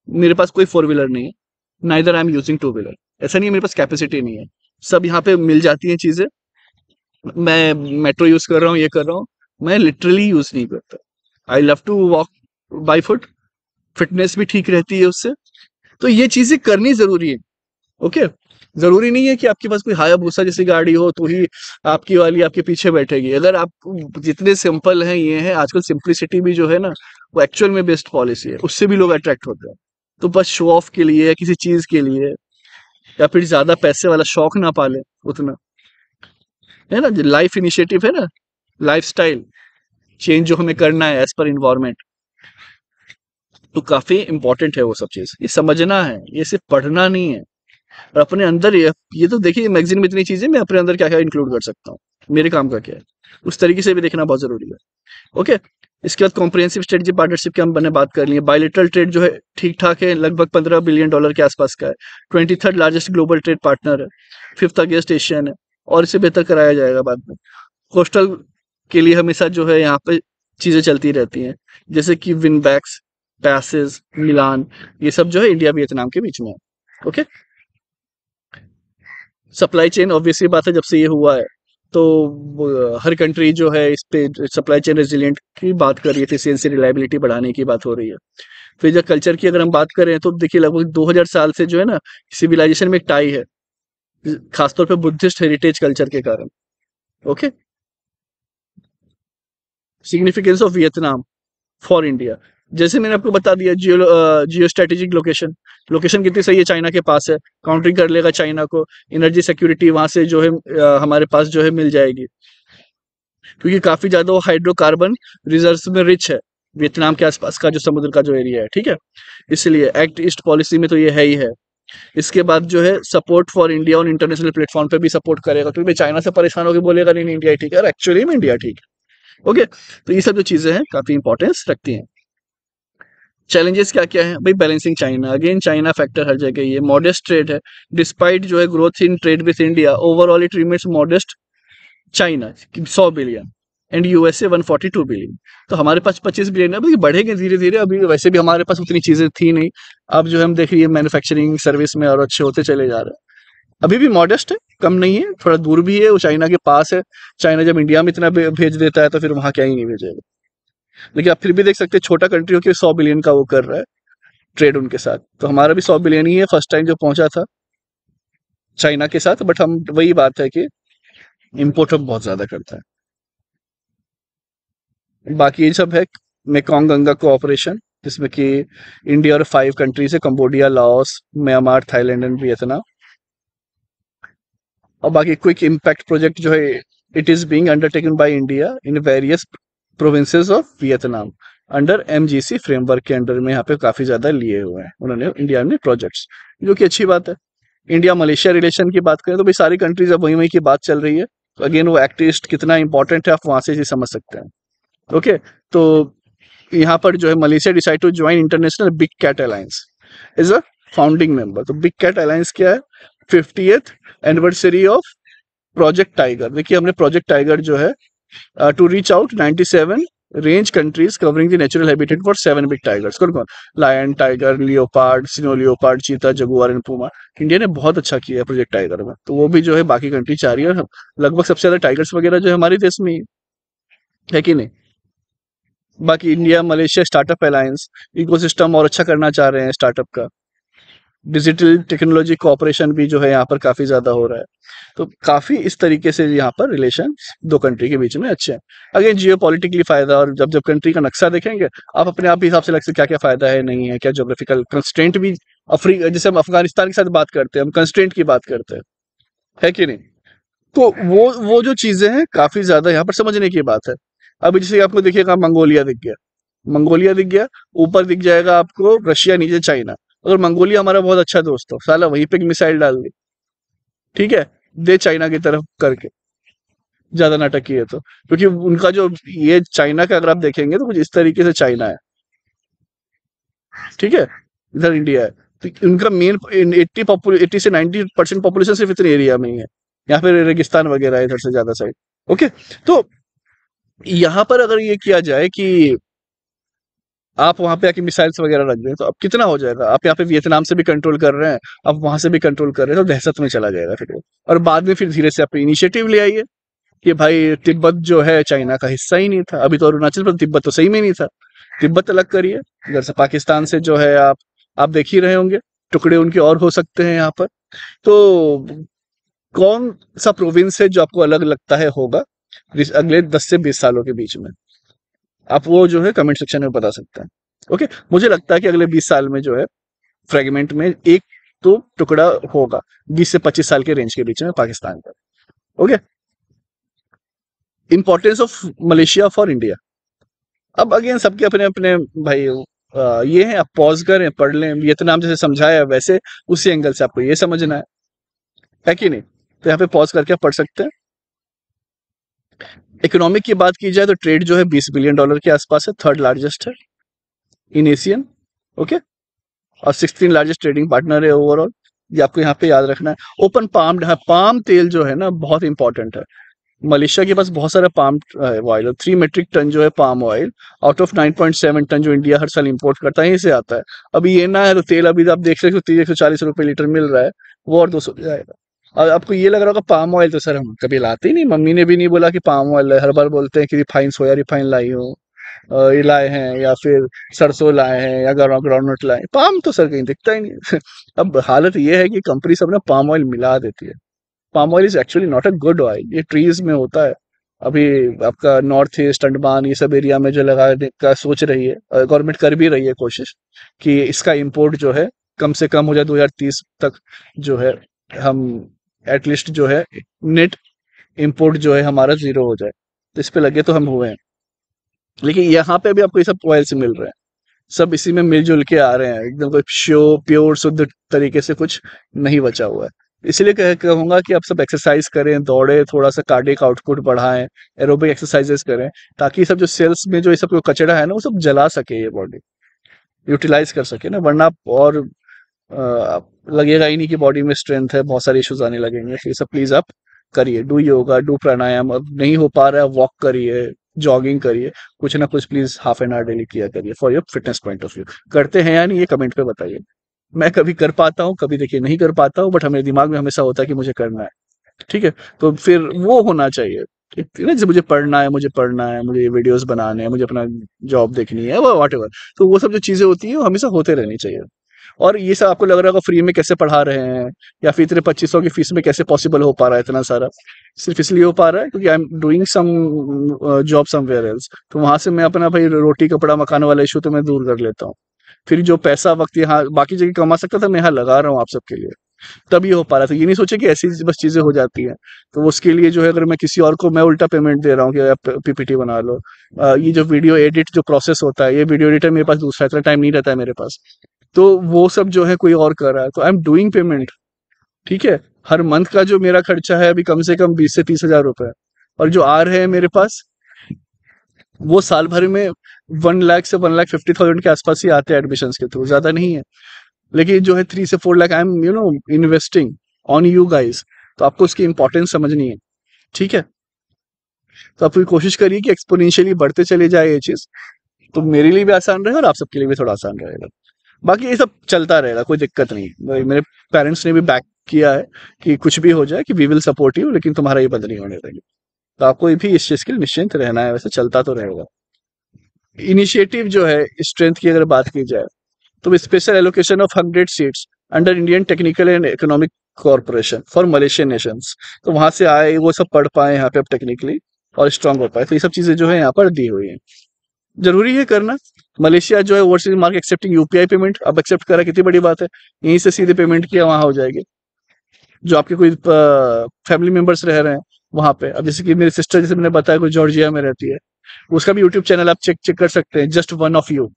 मेरे पास कोई 4 व्हीलर नहीं है, neither I am using 2 wheeler. ऐसा नहीं है मेरे पास कैपेसिटी नहीं है, सब यहाँ पे मिल जाती हैं चीजें। मैं मेट्रो यूज कर रहा हूँ, ये कर रहा हूँ, मैं लिटरली यूज नहीं करता। I love to walk by foot, fitness भी ठीक रहती है उससे। तो ये चीजें करनी जरूरी है। ओके, जरूरी नहीं है कि आपके पास कोई हायाबुसा जैसी गाड़ी हो तो ही आपकी वाली आपके पीछे बैठेगी। अगर आप जितने सिंपल हैं, ये है आजकल सिंप्लिसिटी भी जो है ना, वो एक्चुअल में बेस्ट पॉलिसी है, उससे भी लोग अट्रैक्ट होते हैं। तो बस शो ऑफ के लिए या किसी चीज के लिए, या फिर ज्यादा पैसे वाला शौक ना पाले उतना, है ना, लाइफ इनिशिएटिव है ना, लाइफ स्टाइल, चेंज जो हमें करना है एज पर इन्वायरमेंट, तो काफी इंपॉर्टेंट है वो सब चीज। ये समझना है, ये सिर्फ पढ़ना नहीं है। और अपने अंदर ये तो देखिए मैगजीन में इतनी चीजें, मैं अपने अंदर क्या क्या इंक्लूड कर सकता हूँ, मेरे काम का क्या है, उस तरीके से भी देखना बहुत जरूरी है। ओके। इसके बाद कॉम्प्रिहेंसिव स्ट्रेटेजी पार्टनरशिप की हमने बात कर ली है। बायलेटरल ट्रेड जो है ठीक ठाक है, लगभग $15 बिलियन के आसपास का है। 23rd largest global trade partner है। 5th अगेंस्ट एशियन है, और इसे बेहतर कराया जाएगा बाद में। कोस्टल के लिए हमेशा जो है यहाँ पे चीजें चलती रहती हैं, जैसे कि विनबैक्स, पैसेज, मिलान, ये सब जो है इंडिया वियतनाम के बीच में है। ओके। सप्लाई चेन ऑब्वियसली बात है, जब से ये हुआ है तो हर कंट्री जो है इस पे सप्लाई चेन रेजिलियंट की बात कर रही है, एफिशिएंसी रिलायबिलिटी बढ़ाने की बात हो रही है। फिर जब कल्चर की अगर हम बात करें तो देखिए लगभग 2000 साल से जो है ना सिविलाइजेशन में एक टाई है, खासतौर पे बुद्धिस्ट हेरिटेज कल्चर के कारण। Okay. Significance of Vietnam for India, जैसे मैंने आपको बता दिया, जियो स्ट्रेटेजिक लोकेशन, लोकेशन कितनी सही है, चाइना के पास है, काउंटरिंग कर लेगा चाइना को। एनर्जी सिक्योरिटी वहां से जो है हमारे पास जो है मिल जाएगी, क्योंकि काफी ज्यादा वो हाइड्रोकार्बन रिजर्व्स में रिच है, वियतनाम के आसपास का जो समुद्र का जो एरिया है, ठीक है। इसलिए एक्ट ईस्ट पॉलिसी में तो ये है ही है। इसके बाद जो है support for India on international platform पे भी सपोर्ट करेगा, क्योंकि चाइना से परेशान होकर बोलेगा नहीं नहीं इंडिया ही ठीक है, और एक्चुअली में इंडिया ठीक है। ओके। तो ये सब जो चीजें हैं काफी इंपॉर्टेंस रखती हैं। चैलेंजेस क्या क्या है भाई, balancing China, again China factor हर जगह, ये मॉडेस्ट ट्रेड है, डिस्पाइट जो है growth in trade with India, overall it remains modest. China 100 billion and USA 142 billion, तो हमारे पास 25 बिलियन है, अभी बढ़ेंगे धीरे धीरे, अभी वैसे भी हमारे पास उतनी चीजें थी नहीं। अब जो हम देख रही है मैन्युफैक्चरिंग सर्विस में और अच्छे होते चले जा रहे हैं। अभी भी मॉडेस्ट है, कम नहीं है, थोड़ा दूर भी है, वो चाइना के पास है। चाइना जब इंडिया में इतना भेज देता है तो फिर वहां क्या ही नहीं भेजेगा। लेकिन आप फिर भी देख सकते हैं छोटा कंट्री होकर 100 बिलियन का वो कर रहा है ट्रेड उनके साथ, तो हमारा भी 100 बिलियन ही है फर्स्ट टाइम जो पहुंचा था चाइना के साथ, बट हम वही बात है कि इम्पोर्ट हम बहुत ज्यादा करता है। बाकी ये सब है मेकॉन्ग गंगा कोऑपरेशन, जिसमें कि इंडिया और 5 कंट्रीज है, Cambodia, Laos, Myanmar, Thailand and Vietnam. और बाकी क्विक इम्पैक्ट प्रोजेक्ट जो है it is being undertaken by India in various provinces of Vietnam under MGC framework के अंडर में यहाँ पे काफी ज्यादा लिए हुए हैं उन्होंने इंडिया में प्रोजेक्ट्स, जो कि अच्छी बात है। इंडिया मलेशिया रिलेशन की बात करें तो भाई सारी कंट्रीज अब वही वही की बात चल रही है, तो अगेन वो एक्ट ईस्ट कितना इंपॉर्टेंट है आप वहां से ही समझ सकते हैं। ओके। तो यहाँ पर जो है Malaysia decide to join international big cat alliance is a founding member. तो बिग कैट अलायंस क्या है, 50th anniversary of project tiger. देखिए हमने प्रोजेक्ट टाइगर जो है to reach out 97 range countries covering the natural habitat for 7 big tigers. कौन कौन, lion, tiger, leopard, snow leopard, cheetah, jaguar and puma. India ने बहुत अच्छा किया है प्रोजेक्ट टाइगर में, तो वो भी जो है बाकी कंट्री चाह रही है, और लगभग सबसे ज्यादा टाइगर्स वगैरह जो है हमारे देश में ही है कि नहीं। बाकी India Malaysia startup alliance, ecosystem और अच्छा करना चाह रहे हैं स्टार्टअप का। डिजिटल टेक्नोलॉजी कोऑपरेशन भी जो है यहाँ पर काफी ज्यादा हो रहा है, तो काफी इस तरीके से यहाँ पर रिलेशन दो कंट्री के बीच में अच्छे हैं। अगेन जियो पॉलिटिकली फायदा, और जब जब कंट्री का नक्शा देखेंगे आप अपने आप हिसाब से लग सकते क्या क्या फायदा है नहीं है, क्या जोग्राफिकल कंस्ट्रेंट भी। अफ्रीका जैसे हम अफगानिस्तान के साथ बात करते हैं, हम कंस्ट्रेंट की बात करते हैं, है कि नहीं। तो वो जो चीजें हैं काफी ज्यादा यहाँ पर समझने की बात है। अभी जैसे आपको देखिएगा मंगोलिया दिख गया, मंगोलिया दिख गया, ऊपर दिख जाएगा आपको रशिया, नीचे चाइना। अगर मंगोलिया हमारा बहुत अच्छा दोस्त हो, साला वहीं पे मिसाइल डाल दी, ठीक है, दे चाइना की तरफ करके, ज्यादा नाटक किए तो, क्योंकि उनका जो ये चाइना का अगर आप देखेंगे तो कुछ इस तरीके से चाइना है, ठीक है, इधर इंडिया है। तो उनका मेन 80 से 90% पॉपुलेशन सिर्फ इतने एरिया में ही है, यहाँ पे रेगिस्तान वगैरह है इधर से ज्यादा साइड। ओके। तो यहाँ पर अगर ये किया जाए कि आप वहां पे आके मिसाइल्स वगैरह रख दें, तो अब कितना हो जाएगा, आप यहाँ पे वियतनाम से भी कंट्रोल कर रहे हैं, आप वहां से भी कंट्रोल कर रहे हैं, तो दहशत में चला जाएगा फिर वो। और बाद में फिर धीरे से आप इनिशिएटिव ले आइए कि भाई तिब्बत जो है चाइना का हिस्सा ही नहीं था, अभी तो अरुणाचल पर तिब्बत तो सही में नहीं था, तिब्बत अलग करिए। इधर से पाकिस्तान से जो है आप देख ही रहे होंगे, टुकड़े उनके और हो सकते हैं यहाँ पर। तो कौन सा प्रोविंस है जो आपको अलग लगता है होगा अगले 10 से 20 सालों के बीच में, आप वो जो है कमेंट सेक्शन में बता सकते हैं। ओके। मुझे लगता है कि अगले 20 साल में जो है फ्रेगमेंट में एक तो टुकड़ा होगा 20 से 25 साल के रेंज के बीच में पाकिस्तान का। Okay. Importance of Malaysia for India, अब अगेन सबके अपने अपने भाई ये है, आप पॉज करें, पढ़ लें, वियतनाम जैसे समझाया वैसे उसी एंगल से आपको ये समझना है कि नहीं? तो यहाँ पे पॉज करके आप पढ़ सकते हैं। इकोनॉमिक की बात की जाए तो ट्रेड जो है $20 बिलियन के आसपास है, थर्ड लार्जेस्ट है इन एशियन। ओके, और 16 लार्जेस्ट ट्रेडिंग पार्टनर है ओवरऑल। ये आपको यहाँ पे याद रखना है। ओपन पाम, हाँ, पाम तेल जो है ना बहुत इंपॉर्टेंट है। मलेशिया के पास बहुत सारा पाम ऑयल, 3 मीट्रिक टन जो है palm oil out of 9.7 ton जो इंडिया हर साल इंपोर्ट करता है, यहीं से आता है। अभी ये ना है तो तेल अभी आप देख सकते हो 140 रुपए लीटर मिल रहा है, वो और 200 जाएगा। और आपको ये लग रहा होगा पाम ऑयल तो सर हम कभी लाते ही नहीं, मम्मी ने भी नहीं बोला कि पाम ऑयल है। हर बार बोलते हैं कि रिफाइन, सोया रिफाइन लाई हो, ये लाए हैं, या फिर सरसों लाए हैं, या ग्राउंडनट लाए हैं। पाम तो सर कहीं दिखता ही नहीं। अब हालत ये है कि कंपनी सब ना पाम ऑयल मिला देती है। Palm oil is actually not a good oil, ये ट्रीज में होता है। अभी आपका नॉर्थ ईस्ट, अंडमान, ये सब एरिया में जो लगाने का सोच रही है, गवर्नमेंट कर भी रही है कोशिश कि इसका इंपोर्ट जो है कम से कम हो जाए 2030 तक, जो है हम एटलीस्ट जो है नेट इंपोर्ट जो है हमारा जीरो हो जाए। तो इस पे लगे तो हम हुए हैं, लेकिन यहाँ पे भी आपको ये सब ऑयल से मिल रहे हैं, सब इसी में मिलजुल के आ रहे हैं, एकदम कोई प्योर शुद्ध तरीके से कुछ नहीं बचा हुआ है। इसलिए कहूंगा कि आप सब एक्सरसाइज करें, दौड़े, थोड़ा सा कार्डियक आउटपुट बढ़ाएं, एरोबिक एक्सरसाइजेस करें, ताकि सब जो सेल्स में जो ये सब कचरा है ना वो सब जला सके, ये बॉडी यूटिलाइज कर सके ना। वरना और लगेगा ही नहीं कि बॉडी में स्ट्रेंथ है, बहुत सारे इश्यूज आने लगेंगे। तो ये सब प्लीज आप करिए, डू योगा, डू प्राणायाम। अब नहीं हो पा रहा है, वॉक करिए, जॉगिंग करिए, कुछ ना कुछ please half an hour daily किया करिए for your fitness point of view. करते हैं या नहीं ये कमेंट पे बताइए। मैं कभी कर पाता हूँ, कभी देखिए नहीं कर पाता हूँ, बट हमारे दिमाग में हमेशा होता है कि मुझे करना है। ठीक है, तो फिर वो होना चाहिए। ठीक है ना, जैसे मुझे पढ़ना है, मुझे पढ़ना है, मुझे ये वीडियोस बनाने हैं, मुझे अपना जॉब देखनी है, वो वॉट एवर, तो वो सब जो चीजें होती है वो हमेशा होते रहनी चाहिए। और ये सब आपको लग रहा होगा फ्री में कैसे पढ़ा रहे हैं, या फिर इतने 2500 की फीस में कैसे पॉसिबल हो पा रहा है इतना सारा। सिर्फ इसलिए हो पा रहा है क्योंकि I am doing some job somewhere else, तो वहां से मैं अपना भाई रोटी कपड़ा मकान वाला इशू तो मैं दूर कर लेता हूँ। फिर जो पैसा वक्त यहाँ बाकी जगह कमा सकता था, मैं यहाँ लगा रहा हूँ आप सबके लिए, तभी हो पा रहा था। ये नहीं सोचे कि ऐसी बस चीजें हो जाती हैं। तो उसके लिए जो है अगर मैं किसी और को मैं उल्टा पेमेंट दे रहा हूँ कि आप पीपीटी बना लो, ये जो वीडियो एडिट जो प्रोसेस होता है, ये वीडियो एडिटर मेरे पास दूसरा इतना टाइम नहीं रहता है मेरे पास, तो वो सब जो है कोई और कर रहा है, तो आई एम डूइंग पेमेंट। ठीक है, हर मंथ का जो मेरा खर्चा है अभी कम से कम 20 से 30 हजार रुपए, और जो आ रहे हैं मेरे पास वो साल भर में 1 लाख से 1,50,000 के आसपास ही आते हैं एडमिशन के थ्रू, ज्यादा नहीं है। लेकिन जो है 3 से 4 lakh I am investing on you guys. तो आपको उसकी इंपॉर्टेंस समझनी है। ठीक है, तो आप पूरी कोशिश करिए कि एक्सपोनेंशियली बढ़ते चले जाए ये चीज, तो मेरे लिए भी आसान रहेगा और आप सबके लिए भी थोड़ा आसान रहेगा। बाकी ये सब चलता रहेगा, कोई दिक्कत नहीं। मेरे पेरेंट्स ने भी बैक किया है कि कुछ भी हो जाए कि वी विल सपोर्ट यू, लेकिन तुम्हारा ये बंद नहीं होने देंगे। तो आपको भी इस चीज के लिए निश्चिंत रहना है, वैसे चलता तो रहेगा। इनिशिएटिव जो है स्ट्रेंथ की अगर बात की जाए, तो special allocation of 100 seats under Indian technical and economic corporation for Malaysian Nations, तो वहां से आए वो सब पढ़ पाए यहाँ पे अब टेक्निकली और स्ट्रांग हो पाए। तो ये सब चीजें जो है यहाँ पर दी हुई है, जरूरी है करना। मलेशिया जो है overseas market accepting UPI payment, अब एक्सेप्ट करा, कितनी बड़ी बात है। यहीं से सीधे पेमेंट किया वहां हो जाएगी। जो आपके कोई फैमिली मेंबर्स रह रहे हैं वहां पे, अब जैसे कि मेरी सिस्टर, जैसे मैंने बताया, कोई जॉर्जिया में रहती है, उसका भी यूट्यूब चैनल आप चेक चेक कर सकते हैं, just one of you,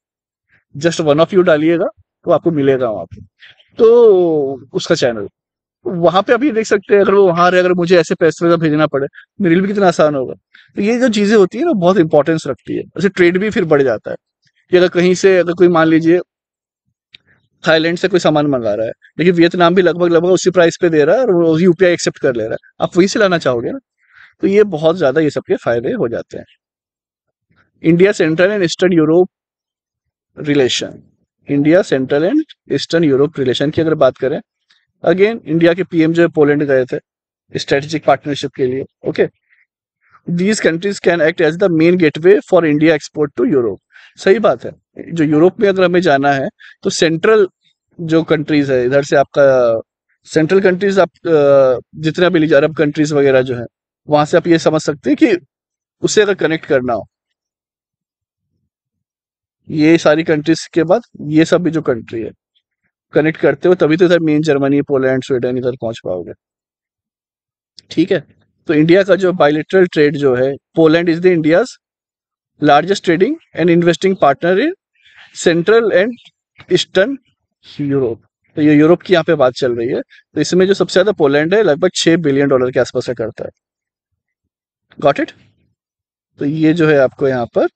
just one of you डालिएगा तो आपको मिलेगा वहां पे, तो उसका चैनल वहां पे आप ये देख सकते हैं। अगर वो वहां रहे, अगर मुझे ऐसे पैसे वगैरह भेजना पड़े, मेरे लिए भी कितना आसान होगा। तो ये जो चीजें होती है ना बहुत इंपॉर्टेंस रखती है, ऐसे ट्रेड भी फिर बढ़ जाता है कि अगर कहीं से, अगर कोई मान लीजिए थाईलैंड से कोई सामान मंगा रहा है, लेकिन वियतनाम भी लगभग लगभग उसी प्राइस पे दे रहा है और वो यूपीआई एक्सेप्ट कर ले रहा है, आप वही से लाना चाहोगे ना। तो ये बहुत ज्यादा ये सबके फायदे हो जाते हैं। India central and eastern Europe relation, India central and eastern Europe relation की अगर बात करें, अगेन इंडिया के पीएम जो है पोलैंड गए थे स्ट्रेटेजिक पार्टनरशिप के लिए। Okay, these countries can act as the main gateway for India export to Europe. सही बात है, जो यूरोप में अगर हमें जाना है तो सेंट्रल जो कंट्रीज है इधर से आपका, सेंट्रल कंट्रीज आप जितने भी लीजिए, अरब कंट्रीज वगैरह जो है, वहां से आप ये समझ सकते हैं कि उसे अगर कनेक्ट करना हो, ये सारी कंट्रीज के बाद ये सब भी जो कंट्री है कनेक्ट करते हो, तभी तो इधर मेन जर्मनी, पोलैंड, स्वीडन इधर पहुंच पाओगे। ठीक है, तो इंडिया का जो बायलेटरल ट्रेड जो है, Poland is the India's largest trading and investing partner in central and eastern Europe. तो ये यूरोप की यहाँ पे बात चल रही है। तो इसमें जो सबसे ज्यादा पोलैंड है, लगभग $6 बिलियन के आसपास का करता है। Got it. तो ये जो है आपको यहाँ पर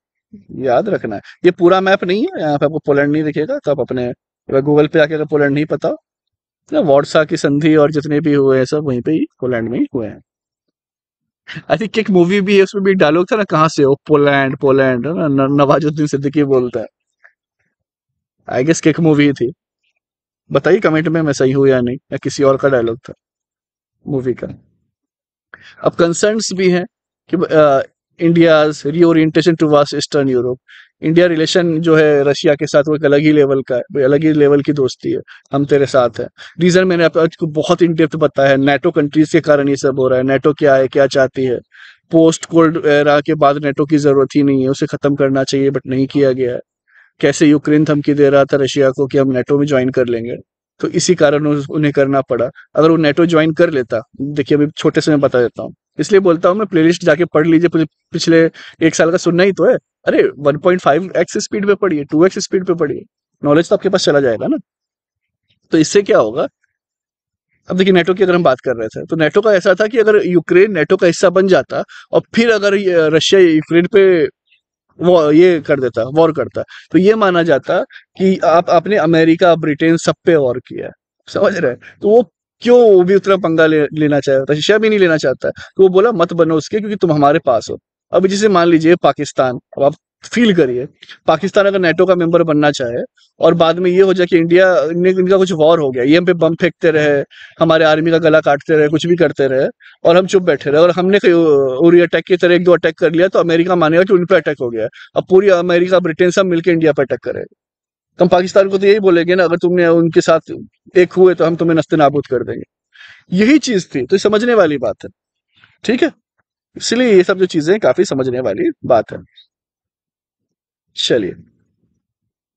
याद रखना है। ये पूरा मैप नहीं है, यहाँ पे आपको पोलैंड नहीं दिखेगा, तो आप अपने अगर गूगल पे आके अगर पोलैंड नहीं पता ना, वार्सा की संधि और जितने भी हुए हैं सब वहीं पे ही पोलैंड में ही हुए हैं। आई थिंक एक मूवी भी है, उसमें भी डायलॉग था ना, कहाँ से हो, पोलैंड पोलैंड, है ना, नवाजुद्दीन सिद्दीकी बोलता है। आई गेस किक मूवी थी। बताइए कमेंट में मैं सही हूँ या नहीं, या किसी और का डायलॉग था मूवी का। अब कंसर्न्स भी हैं कि India's reorientation to vast eastern Europe. India relation जो है रशिया के साथ वो एक अलग ही लेवल का है, वो अलग ही लेवल की दोस्ती है, हम तेरे साथ है। रीजन मैंने आपको बहुत इन डेप्थ बताया है, नेटो कंट्रीज के कारण ये सब हो रहा है। नेटो क्या है, क्या चाहती है, पोस्ट कोल्ड एरा के बाद नेटो की जरूरत ही नहीं है, उसे खत्म करना चाहिए बट नहीं किया गया है। कैसे यूक्रेन धमकी दे रहा था रशिया को कि हम नेटो में ज्वाइन कर लेंगे, तो इसी कारण उन्हें करना पड़ा। अगर वो नेटो ज्वाइन कर लेता, देखिए अभी छोटे से मैं बता देता हूँ, इसलिए बोलता हूँ मैं, प्लेलिस्ट जाके पढ़ लीजिए, पिछले 1 साल का सुनना ही तो है। अरे 1.5x स्पीड पे पढ़िए, 2x स्पीड पे पढ़िए, नॉलेज तो आपके पास चला जाएगा ना। तो इससे क्या होगा, अब देखिए नेटो की अगर हम बात कर रहे थे, तो नेटो का ऐसा था कि अगर यूक्रेन नेटो का हिस्सा बन जाता और फिर अगर रशिया यूक्रेन पे वो ये कर देता, वॉर करता, तो ये माना जाता कि आपने अमेरिका ब्रिटेन सब पे वॉर किया है। समझ रहे हैं? तो वो क्यों वो भी उतना पंगा लेना चाहता, रशिया भी नहीं लेना चाहता, तो वो बोला मत बनो उसके, क्योंकि तुम हमारे पास हो। अब जैसे मान लीजिए पाकिस्तान, अब आप फील करिए, पाकिस्तान अगर नेटो का मेंबर बनना चाहे और बाद में ये हो जाए कि इंडिया इनका कुछ वॉर हो गया, ये हम पे बम फेंकते रहे, हमारे आर्मी का गला काटते रहे, कुछ भी करते रहे, और हम चुप बैठे रहे, और हमने कहीं उरी अटैक की तरह 1-2 अटैक कर लिया, तो अमेरिका मानेगा कि उन पे अटैक हो गया। अब पूरी अमेरिका ब्रिटेन सब मिलकर इंडिया पे अटैक करेगा, तो हम पाकिस्तान को तो यही बोलेंगे ना, अगर तुमने उनके साथ एक हुए तो हम तुम्हें नस्ते नाबूद कर देंगे। यही चीज थी, तो ये समझने वाली बात है। ठीक है, इसलिए ये सब जो चीजें काफी समझने वाली बात है। चलिए,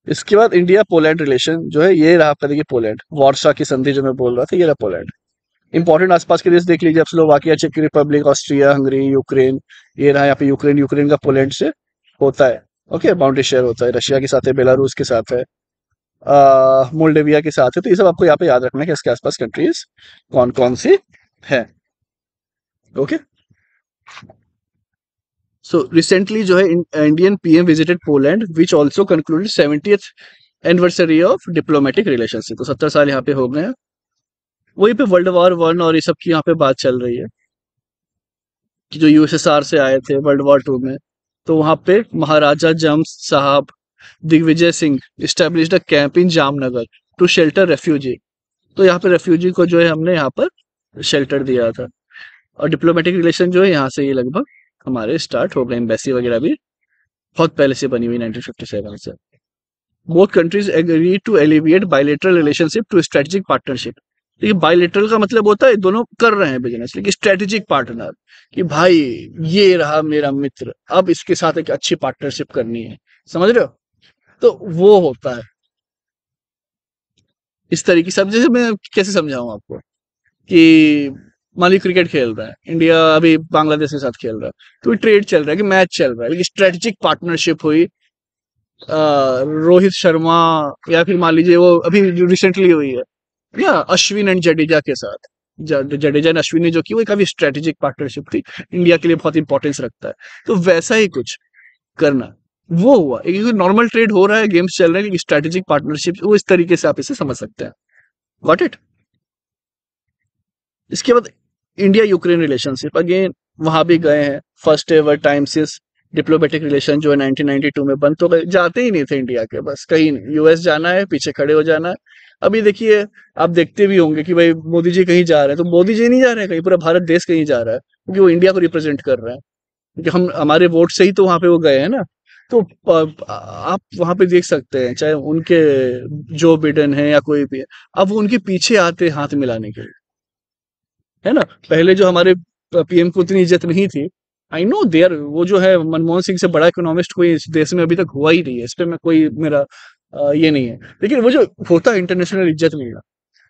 इसके बाद इंडिया पोलैंड रिलेशन जो है, ये रहा आपका, देखिए पोलैंड, वार्सा की संधि जो मैं बोल रहा था, ये रहा पोलैंड। इंपॉर्टेंट आसपास के देश देख लीजिए आप, स्लोवाकिया, चेक रिपब्लिक, ऑस्ट्रिया, हंगरी, यूक्रेन। ये रहा यहाँ पे यूक्रेन, यूक्रेन का पोलैंड से होता है, ओके, बाउंड्री शेयर होता है, रशिया के साथ है, बेलारूस के साथ है, मोल्डेविया के साथ है। तो ये सब आपको यहाँ पे याद रखना है कि इसके आसपास कंट्रीज कौन कौन सी है। ओके, सो रिसेंटली जो है Indian PM visited Poland, which also concluded 70th anniversary of diplomatic relationship. तो 70 साल यहाँ पे हो गए हैं। वहीं पे वर्ल्ड वॉर 1 और ये सब की यहाँ पे बात चल रही है कि जो यूएसएसआर से आए थे वर्ल्ड वॉर 2 में, तो वहां पे Maharaja Jam Sahab Digvijay Singh established a camp in Jamnagar to shelter refugee. तो यहाँ पे रेफ्यूजी को जो है हमने यहाँ पर शेल्टर दिया था। और डिप्लोमेटिक रिलेशन जो है यहाँ से ये लगभग हमारे स्टार्ट हो गए, एम्बेसी वगैरह भी बहुत पहले से बनी हुई 1957 से। Both countries agree to elevate bilateral relationship to strategic partnership. देखिए बायलेटरल का मतलब होता है दोनों कर रहे हैं बिजनेस, लेकिन स्ट्रेटेजिक पार्टनर कि भाई ये रहा मेरा मित्र, अब इसके साथ एक अच्छी पार्टनरशिप करनी है। समझ रहे हो? तो वो होता है इस तरीके से। अब जैसे मैं कैसे समझाऊं आपको कि मान लीजिए क्रिकेट खेल रहा है इंडिया, अभी बांग्लादेश के साथ खेल रहा है, तो ट्रेड चल रहा है कि मैच चल रहा है, लेकिन स्ट्रेटेजिक पार्टनरशिप हुई रोहित शर्मा, या फिर मान लीजिए वो अभी रिसेंटली हुई है या अश्विन एंड जडेजा के साथ, जडेजा एंड अश्विन ने जो की वो काफी स्ट्रेटेजिक पार्टनरशिप थी, इंडिया के लिए बहुत इंपॉर्टेंस रखता है। तो वैसा ही कुछ करना, वो हुआ एक नॉर्मल ट्रेड हो रहा है, गेम्स चल रहे हैं, स्ट्रेटेजिक पार्टनरशिप, वो इस तरीके से आप इसे समझ सकते हैं। Got it. इसके बाद इंडिया यूक्रेन रिलेशनशिप, अगेन वहां भी गए हैं, फर्स्ट एवर टाइम से डिप्लोमेटिक रिलेशन जो है 1992 में बंद तो गए, जाते ही नहीं थे इंडिया के, बस कहीं नहीं, यूएस जाना है पीछे खड़े हो जाना है। अभी देखिए, आप देखते भी होंगे कि भाई मोदी जी कहीं जा रहे हैं, तो मोदी जी नहीं जा रहे हैं कहीं, पूरा भारत देश कहीं जा रहा है, क्योंकि वो इंडिया को रिप्रेजेंट कर रहे हैं, क्योंकि हम हमारे वोट से ही तो वहां पे वो गए हैं ना। तो आप वहां पे देख सकते हैं, चाहे उनके जो बिडेन है या कोई भी है, अब वो उनके पीछे आते हाथ मिलाने के लिए, है ना। पहले जो हमारे पीएम को उतनी इज्जत नहीं थी, आई नो देयर, वो जो है मनमोहन सिंह से बड़ा इकोनॉमिस्ट कोई इस देश में अभी तक हुआ ही नहीं है, इस पे मैं कोई मेरा ये नहीं है, लेकिन वो जो होता है इंटरनेशनल इज्जत मिलना,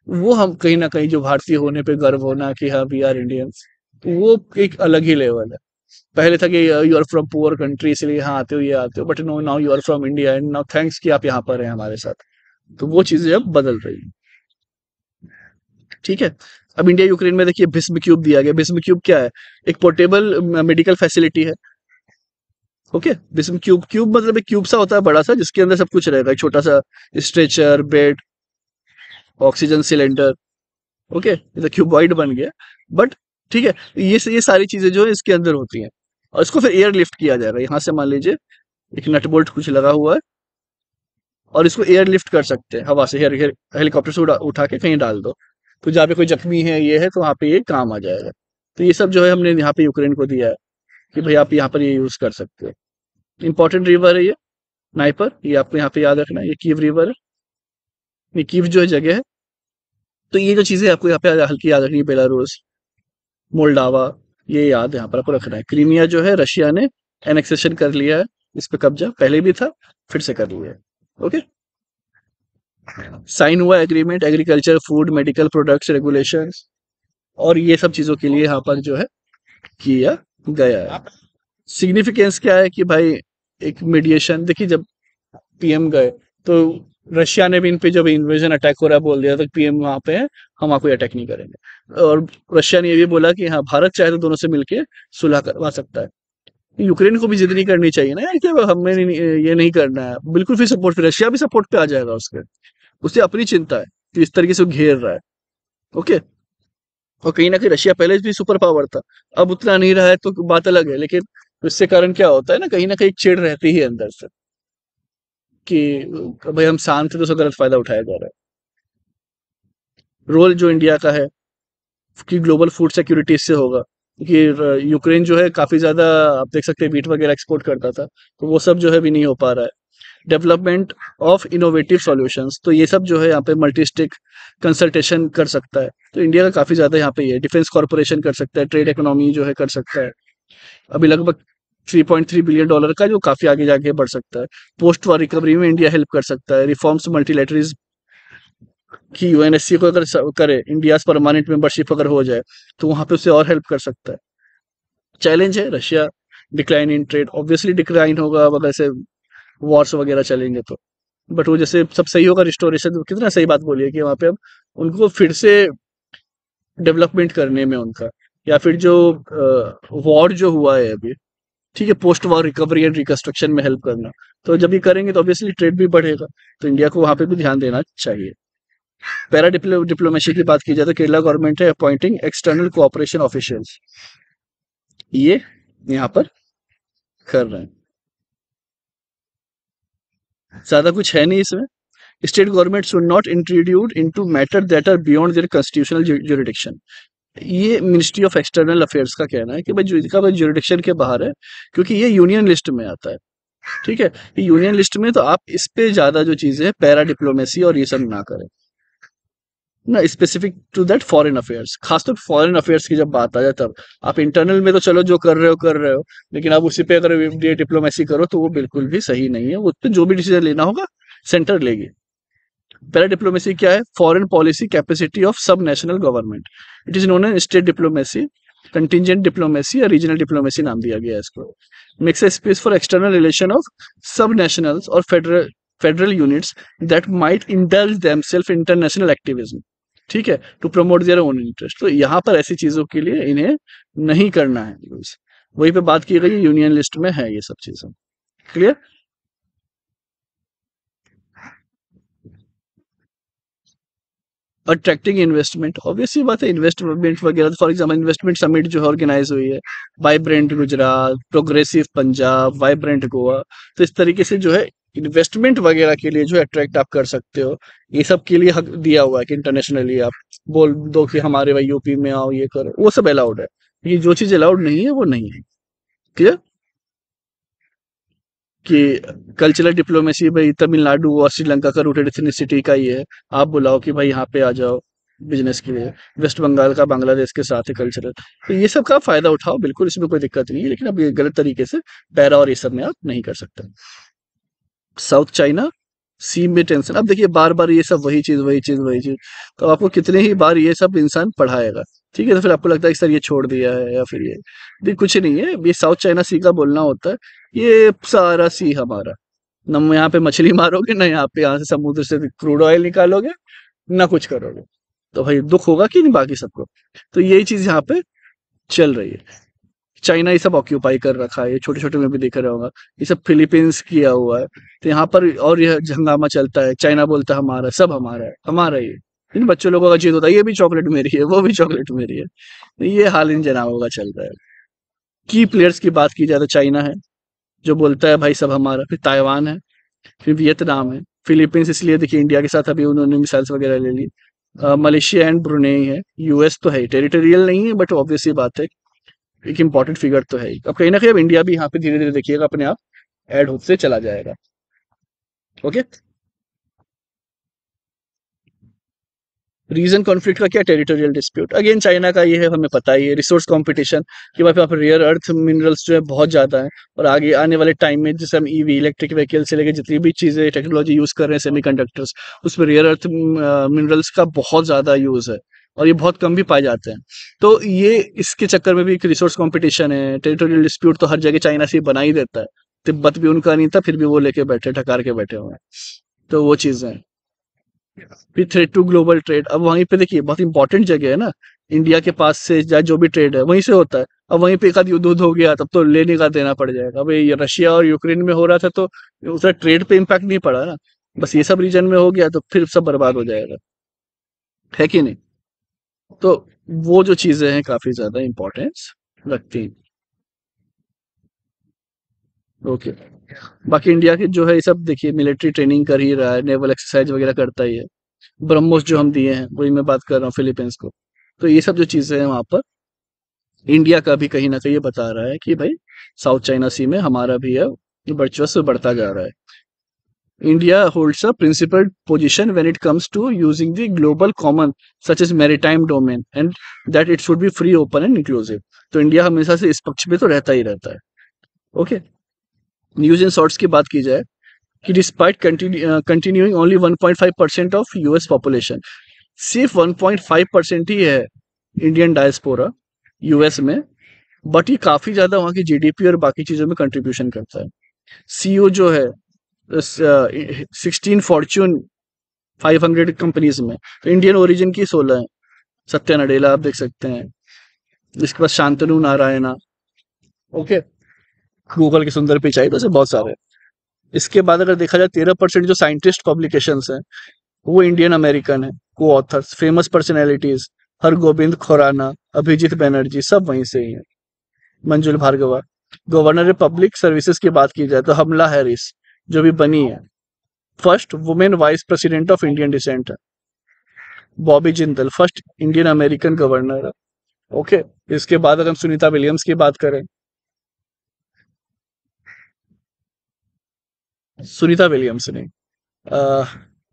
वो हम कहीं ना कहीं जो भारतीय होने पे गर्व होना कि हाँ वी आर इंडियंस, वो एक अलग ही लेवल है। पहले था कि you are from poor country इसलिए यहाँ आते हो ये आते हो, but no now you are from India and now thanks कि आप यहाँ पर हैं हमारे साथ। तो वो चीजें अब बदल रही हैं। ठीक है। अब इंडिया यूक्रेन में देखिए भीष्म क्यूब दिया गया। भीष्म क्यूब क्या है? एक पोर्टेबल मेडिकल फैसिलिटी है। ओके। भीष्म क्यूब, क्यूब मतलब एक क्यूब सा होता है बड़ा सा, जिसके अंदर सब कुछ रहेगा। एक छोटा सा stretcher, bed, oxygen cylinder. Okay, ये तो क्यूबॉइड बन गया। बट ठीक है, ये सारी चीजें जो है इसके अंदर होती हैं। और इसको फिर एयर लिफ्ट किया जाएगा। यहाँ से मान लीजिए एक नट बोल्ट कुछ लगा हुआ है और इसको एयर लिफ्ट कर सकते हैं हवा से। हेलीकॉप्टर से उठा के कहीं डाल दो, तो जहाँ पे कोई जख्मी है ये है तो वहाँ पे ये काम आ जाएगा। तो ये सब जो है हमने यहाँ पे यूक्रेन को दिया है कि भाई आप यहाँ पर ये यूज कर सकते हो। इंपॉर्टेंट रिवर है ये, नाइपर, ये आपको यहाँ पे याद रखना है। ये कीव रिवर है, ये कीव जो है जगह है। तो ये जो चीजें आपको यहाँ पे हल्की याद रखनी है, बेलारूस, मोल्डावा, ये याद यहाँ पर आपको रखना है। क्रीमिया जो है रशिया ने एनेक्सेशन कर लिया है, इस पे कब्जा पहले भी था, फिर से कर लिया है। ओके। साइन हुआ agreement agriculture, food, medical products regulations, और ये सब चीजों के लिए यहाँ पर जो है किया गया है। सिग्निफिकेंस क्या है कि भाई एक मीडिएशन, देखिए जब पीएम गए तो रशिया ने भी इन पे जब इन्वेजन अटैक हो रहा है बोल दिया था पीएम वहां पे है, हम आपको अटैक नहीं करेंगे। और रशिया ने ये भी बोला कि हाँ भारत चाहे तो दोनों से मिलके सुलह करवा सकता है। यूक्रेन को भी जिद नहीं करनी चाहिए ना यार कि हमें ये नहीं करना है। बिल्कुल फिर सपोर्ट, फिर रशिया भी सपोर्ट पे आ जाएगा उसके। उसे अपनी चिंता है कि इस तरीके से वो घेर रहा है। ओके। और कहीं ना कहीं रशिया पहले भी सुपर पावर था, अब उतना नहीं रहा है तो बात अलग है, लेकिन इससे कारण क्या होता है ना कहीं एक चिढ़ रहती ही है अंदर से कि भाई हम शांत थे तो उसका गलत फायदा उठाया जा रहा है। रोल जो इंडिया का है कि ग्लोबल फूड सिक्योरिटी इससे होगा, क्योंकि यूक्रेन जो है काफी ज्यादा, आप देख सकते हैं वीट वगैरह एक्सपोर्ट करता था, तो वो सब जो है भी नहीं हो पा रहा है। डेवलपमेंट ऑफ इनोवेटिव सॉल्यूशंस, तो ये सब जो है यहाँ पे मल्टी स्टेक कंसल्टेशन कर सकता है। तो इंडिया का काफी ज्यादा यहाँ पे ये डिफेंस कॉर्पोरेशन कर सकता है, ट्रेड इकोनॉमी जो है कर सकता है। अभी लगभग $3.3 बिलियन का जो काफी आगे जाके बढ़ सकता है। पोस्ट वॉर रिकवरी में इंडिया हेल्प कर सकता है। रिफॉर्म्स मल्टीलैटरिज्म की यूएनएससी को अगर करे, इंडिया परमानेंट मेंबरशिप अगर हो जाए तो वहां पे उसे और हेल्प कर सकता है। चैलेंज है Russia, decline in trade, obviously decline होगा अब अगर ऐसे वॉर्स वगैरह चलेंगे तो। बट वो जैसे सब सही होगा, रिस्टोरेशन, कितना सही बात बोली है कि वहां पे अब उनको फिर से डेवलपमेंट करने में उनका, या फिर जो वॉर जो हुआ है अभी, ठीक है, post war recovery and reconstruction में हेल्प करना। तो जब ये करेंगे तो ऑब्वियसली ट्रेड भी बढ़ेगा, तो इंडिया को वहां पे भी ध्यान देना चाहिए। पैरा डिप्लोमेसी की बात की जाए तो केरला गवर्नमेंट है अपॉइंटिंग एक्सटर्नल कोऑपरेशन ऑफिशियल्स, ये यहाँ पर कर रहे हैं। ज्यादा कुछ है नहीं इसमें। State government should not introduce into matter that are beyond their constitutional jurisdiction, ये मिनिस्ट्री ऑफ एक्सटर्नल अफेयर्स का कहना है कि भाई जो इसका ज्यूरिडिक्शन के बाहर है, क्योंकि ये यूनियन लिस्ट में आता है। ठीक है, ये यूनियन लिस्ट में, तो आप इस पे ज्यादा जो चीजें है पैरा डिप्लोमेसी और ये सब ना करें ना, specific to that foreign affairs. खासतौर फॉरेन अफेयर्स की जब बात आ जाए तब आप इंटरनल में तो चलो जो कर रहे हो, लेकिन आप उसी पे अगर ये डिप्लोमेसी करो तो वो बिल्कुल भी सही नहीं है। उस पर जो भी डिसीजन लेना होगा सेंटर लेगी। पैरा डिप्लोमेसी क्या है? Foreign policy capacity of sub national government, it is known as state diplomacy, contingent diplomacy या रीजनल डिप्लोमेसी नाम दिया गया है इसको। Makes a space for external relation of sub nationals और federal units that might indulge themselves international activism, ठीक है, to promote their own interest. तो यहाँ पर ऐसी चीजों के लिए इन्हें नहीं करना है यूज। वही पे बात की गई, यूनियन लिस्ट में है ये सब चीजें। क्लियर? अट्रैक्टिंग इन्वेस्टमेंट, ऑब्वियसली बात है, इन्वेस्टमेंट वगैरह, फॉर एग्जांपल इन्वेस्टमेंट समिट जो है ऑर्गेनाइज हुई है, vibrant Gujarat, progressive Punjab, vibrant Goa. तो इस तरीके से जो है इन्वेस्टमेंट वगैरह के लिए जो अट्रैक्ट आप कर सकते हो, ये सब के लिए हक दिया हुआ है कि इंटरनेशनली आप बोल दो कि हमारे भाई यूपी में आओ ये करो, वो सब अलाउड है। ये जो चीज अलाउड नहीं है वो नहीं है। क्लियर? कि कल्चरल डिप्लोमेसी, भाई तमिलनाडु और श्रीलंका का रूटेड एथनिसिटी का ही है, आप बुलाओ कि भाई यहाँ पे आ जाओ बिजनेस के लिए। वेस्ट बंगाल का बांग्लादेश के साथ है कल्चरल, तो ये सब का फायदा उठाओ, बिल्कुल इसमें कोई दिक्कत नहीं है, लेकिन अब ये गलत तरीके से पैरा और ये सब में आप नहीं कर सकते। साउथ चाइना सी में टेंशन, अब देखिए बार बार ये सब वही चीज वही चीज वही चीज, तो आपको कितने ही बार ये सब इंसान पढ़ाएगा। ठीक है, तो फिर आपको लगता है कि सर ये छोड़ दिया है या फिर ये कुछ नहीं है, ये साउथ चाइना सी का बोलना होता है। ये सारा सी हमारा, न यहाँ पे मछली मारोगे, ना यहाँ पे, यहाँ से समुद्र से क्रूड ऑयल निकालोगे, ना कुछ करोगे। तो भाई दुख होगा कि नहीं बाकी सबको। तो यही चीज यहाँ पे चल रही है। चाइना ये सब ऑक्यूपाई कर रखा है, ये छोटे छोटे में भी देख रहा होगा, ये सब फिलीपींस किया हुआ है। तो यहाँ पर और यह हंगामा चलता है, चाइना बोलता है हमारा, सब हमारा है, हमारा ही है। इन बच्चों लोगों का जिद होता है, ये भी चॉकलेट मेरी है, वो भी चॉकलेट मेरी है। तो ये हाल इन जनाबों का चल रहा है। की प्लेयर्स की बात की जाए तो चाइना है, जो बोलता है भाई सब हमारा, फिर ताइवान है, फिर वियतनाम है, फिलीपींस इसलिए देखिए इंडिया के साथ अभी उन्होंने मिसाइल्स वगैरह ले ली, मलेशिया एंड ब्रुनेई है, यूएस तो है, टेरिटोरियल नहीं है बट ऑब्वियस सी बात है, एक इंपॉर्टेंट फिगर तो है ही। अब कहीं ना कहीं अब इंडिया भी यहाँ पे धीरे धीरे देखिएगा अपने आप ऐड होते चला जाएगा। ओके, रीजन कॉन्फ्लिक्ट का क्या, टेरिटोरियल डिस्प्यूट, अगेन चाइना का ये है, हमें पता ही है, रिसोर्स कंपटीशन कि वहाँ पे रेयर अर्थ मिनरल्स जो है बहुत ज्यादा है, और आगे आने वाले टाइम में जैसे हम ईवी इलेक्ट्रिक व्हीकल से लेकर जितनी भी चीजें टेक्नोलॉजी यूज कर रहे हैं, सेमीकंडक्टर्स, उसमें रेयर अर्थ मिनरल्स का बहुत ज्यादा यूज है, और ये बहुत कम भी पाए जाते हैं। तो ये इसके चक्कर में भी एक रिसोर्स कंपटीशन है, टेरिटोरियल डिस्प्यूट तो हर जगह चाइना से बना ही देता है। तिब्बत भी उनका नहीं था, फिर भी वो लेके बैठे, ठकार के बैठे हुए हैं। तो वो चीजें हैं। फिर थ्रेट टू ग्लोबल ट्रेड, अब वहीं पे देखिए बहुत इंपॉर्टेंट जगह है ना, इंडिया के पास से या जो भी ट्रेड है वहीं से होता है। अब वहीं पे एक आध युद्ध उद्ध हो गया तब तो लेने का देना पड़ जाएगा। अब ये रशिया और यूक्रेन में हो रहा था तो उसका ट्रेड पे इम्पैक्ट नहीं पड़ा ना, बस ये सब रीजन में हो गया तो फिर सब बर्बाद हो जाएगा, है कि नहीं। तो वो जो चीजें हैं काफी ज्यादा इंपॉर्टेंस रखती हैं। ओके, बाकी इंडिया के जो है ये सब देखिए मिलिट्री ट्रेनिंग कर ही रहा है, नेवल एक्सरसाइज वगैरह करता ही है। ब्रह्मोस जो हम दिए हैं वही मैं बात कर रहा हूँ फिलीपींस को। तो ये सब जो चीजें हैं वहां पर इंडिया का भी कहीं ना कहीं ये बता रहा है कि भाई साउथ चाइना सी में हमारा भी है, वर्चस्व बढ़ता जा रहा है। India holds a principal position when it comes to using the global common such as maritime domain and that it should be free, open and inclusive. तो इंडिया हमेशा से इस पक्ष में तो रहता ही रहता है। ओके, न्यूज इन शॉर्ट्स की बात की जाए कि despite continuing only 1.5% of US population, सिर्फ 1.5% ही है इंडियन डायस्पोरा यूएस में, बट ये काफी ज्यादा वहां की जीडीपी और बाकी चीजों में कंट्रीब्यूशन करता है। सीईओ जो है 16 फॉर्च्यून 500 कंपनीज में, तो इंडियन ओरिजिन की 16 है। सत्या नडेला आप देख सकते हैं, इसके पास शांतनु नारायणा, ओके, गूगल के सुंदर पिचाई, तो ऐसे बहुत सारे हैं। इसके बाद अगर देखा जाए 13% जो साइंटिस्ट पब्लिकेशंस हैं वो इंडियन अमेरिकन है, co authors, famous personalities, Hargobind Khurana, Abhijit Banerjee, सब वहीं से ही है, मंजुल भार्गवा। गवर्नर पब्लिक सर्विसेज की बात की जाए तो हमला हैरिस जो भी बनी है, first women vice president of Indian descent है। Bobby Jindal first Indian American governor है। ओके, इसके बाद अगर हम सुनीता विलियम्स की बात करें, सुनीता विलियम्स नहीं,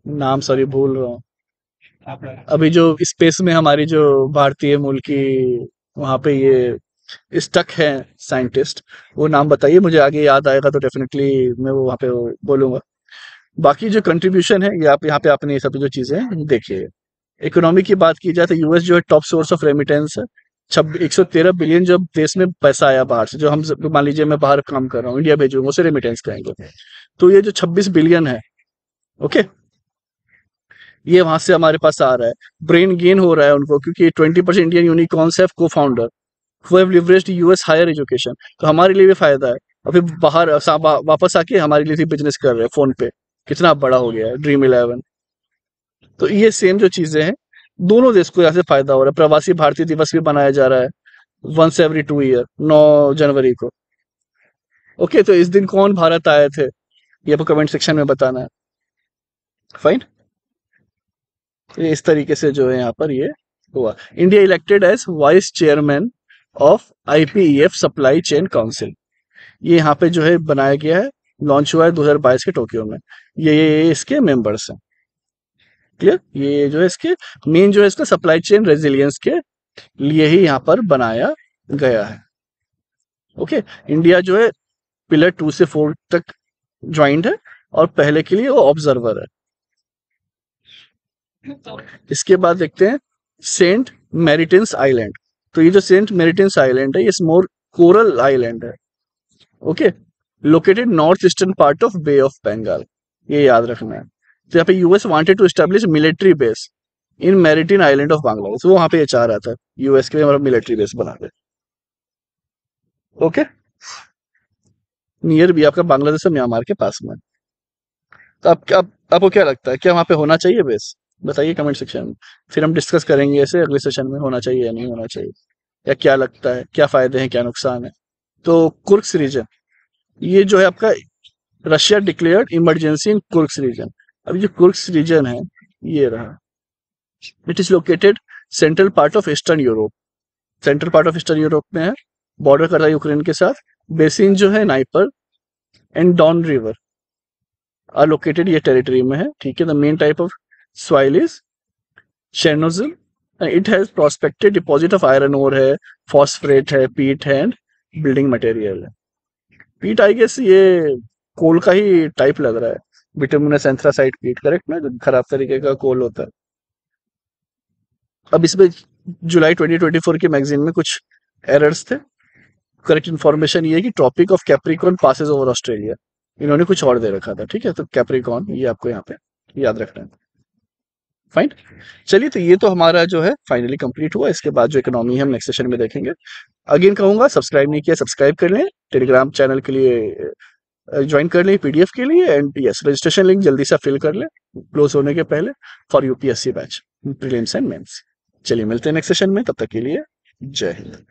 नाम सॉरी भूल रहा हूँ, अभी जो स्पेस में हमारी जो भारतीय मूल की वहां पे ये स्टक है साइंटिस्ट, वो नाम बताइए मुझे, आगे याद आएगा तो डेफिनेटली मैं वो वहां पे बोलूंगा। बाकी जो कंट्रीब्यूशन है ये आप यहाँ पे आपने ये सब जो चीजें हैं देखिए। इकोनॉमी की बात की जाए तो यूएस जो है टॉप सोर्स ऑफ रेमिटेंस है। 113 बिलियन जो देश में पैसा आया बाहर से, जो हम मान लीजिए मैं बाहर काम कर रहा हूँ इंडिया भेजूंगा उसे रेमिटेंस कहेंगे। तो ये जो 26 बिलियन है, ओके, ये वहां से हमारे पास आ रहा है। ब्रेन गेन हो रहा है उनको क्योंकि 20% Indian unicorns have co founder who have leveraged US higher education, तो हमारे लिए भी फायदा है। और फिर बाहर वापस आके हमारे लिए भी बिजनेस कर रहे हैं फोन पे, कितना बड़ा हो गया है ड्रीम 11। तो ये सेम जो चीजें हैं, दोनों देश को यहाँ से फायदा हो रहा है। प्रवासी भारतीय दिवस भी मनाया जा रहा है वंस एवरी 2 ईयर, 9 जनवरी को। ओके, तो इस दिन कौन भारत आए थे ये आपको कमेंट सेक्शन में बताना है। फाइन, तो इस तरीके से जो है यहाँ पर ये हुआ। India elected as vice chairman of IPEF supply chain council, ये यहाँ पे जो है बनाया गया है, लॉन्च हुआ है 2022 के टोक्यो में। ये इसके मेंबर्स हैं। क्लियर, ये जो है इसके मेन जो है इसका सप्लाई चेन रेजिलियंस के लिए ही यहाँ पर बनाया गया है। ओके, इंडिया जो है पिलर 2 से 4 तक ज्वाइंट है और पहले के लिए वो ऑब्जर्वर है। इसके बाद देखते हैं सेंट मेरिटेंस आइलैंड। तो ये जो सेंट मेरिटेंस आइलैंड है ये स्मॉल कोरल आइलैंड है। Okay, located north eastern part of bay of Bengal, ये याद रखना है। तो यहाँ पे US wanted to establish military base in maritime island of Bangladesh, वो वहां पे ये चाह रहा था यूएस के लिए हमारा मिलिट्री बेस बना दे। ओके, नियर भी आपका बांग्लादेश और म्यांमार के पास में। तो आपको क्या लगता है, क्या वहां पे होना चाहिए बेस? बताइए कमेंट सेक्शन में, फिर हम डिस्कस करेंगे ऐसे अगले सेशन में होना चाहिए या नहीं होना चाहिए, या क्या लगता है क्या फायदे हैं क्या नुकसान है। तो कुर्क्स रीजन, ये जो है आपका Russia declared emergency in Kursk region. अब ये कुर्क्स रीजन है ये रहा, it is located central part of eastern Europe, central part of eastern Europe में है, बॉर्डर करता है यूक्रेन के साथ। बेसिन जो है Dnieper and Don river are located ये टेरिटरी में है, ठीक है। The main type of soil is chernozem, it has prospected deposit of iron ore है, फॉस्फरेट है, पीट है एंड बिल्डिंग मटेरियल है। पीट आई गेस ये कोल का ही टाइप लग रहा है, बिटुमिनस एंथ्रासाइट पीट, करेक्ट ना, जो खराब तरीके का कोल होता है। अब इसमें जुलाई 2024 की मैगजीन में कुछ एरर्स थे। करेक्ट इन्फॉर्मेशन ये है कि tropic of Capricorn passes over Australia, इन्होंने कुछ और दे रखा था, ठीक है। तो कैप्रिकॉर्न ये आपको यहाँ पे याद रखना है। फाइन, चलिए तो ये तो हमारा जो है फाइनली कंप्लीट हुआ। इसके बाद जो इकोनॉमी है हम नेक्स्ट सेशन में देखेंगे। अगेन कहूंगा सब्सक्राइब नहीं किया सब्सक्राइब कर लें, टेलीग्राम चैनल के लिए ज्वाइन कर लें पीडीएफ के लिए, एंड यस रजिस्ट्रेशन लिंक जल्दी से फिल कर लें क्लोज होने के पहले for UPSC batch prelims and mains. चलिए मिलते हैं नेक्स्ट सेशन में, तब तक के लिए जय हिंद।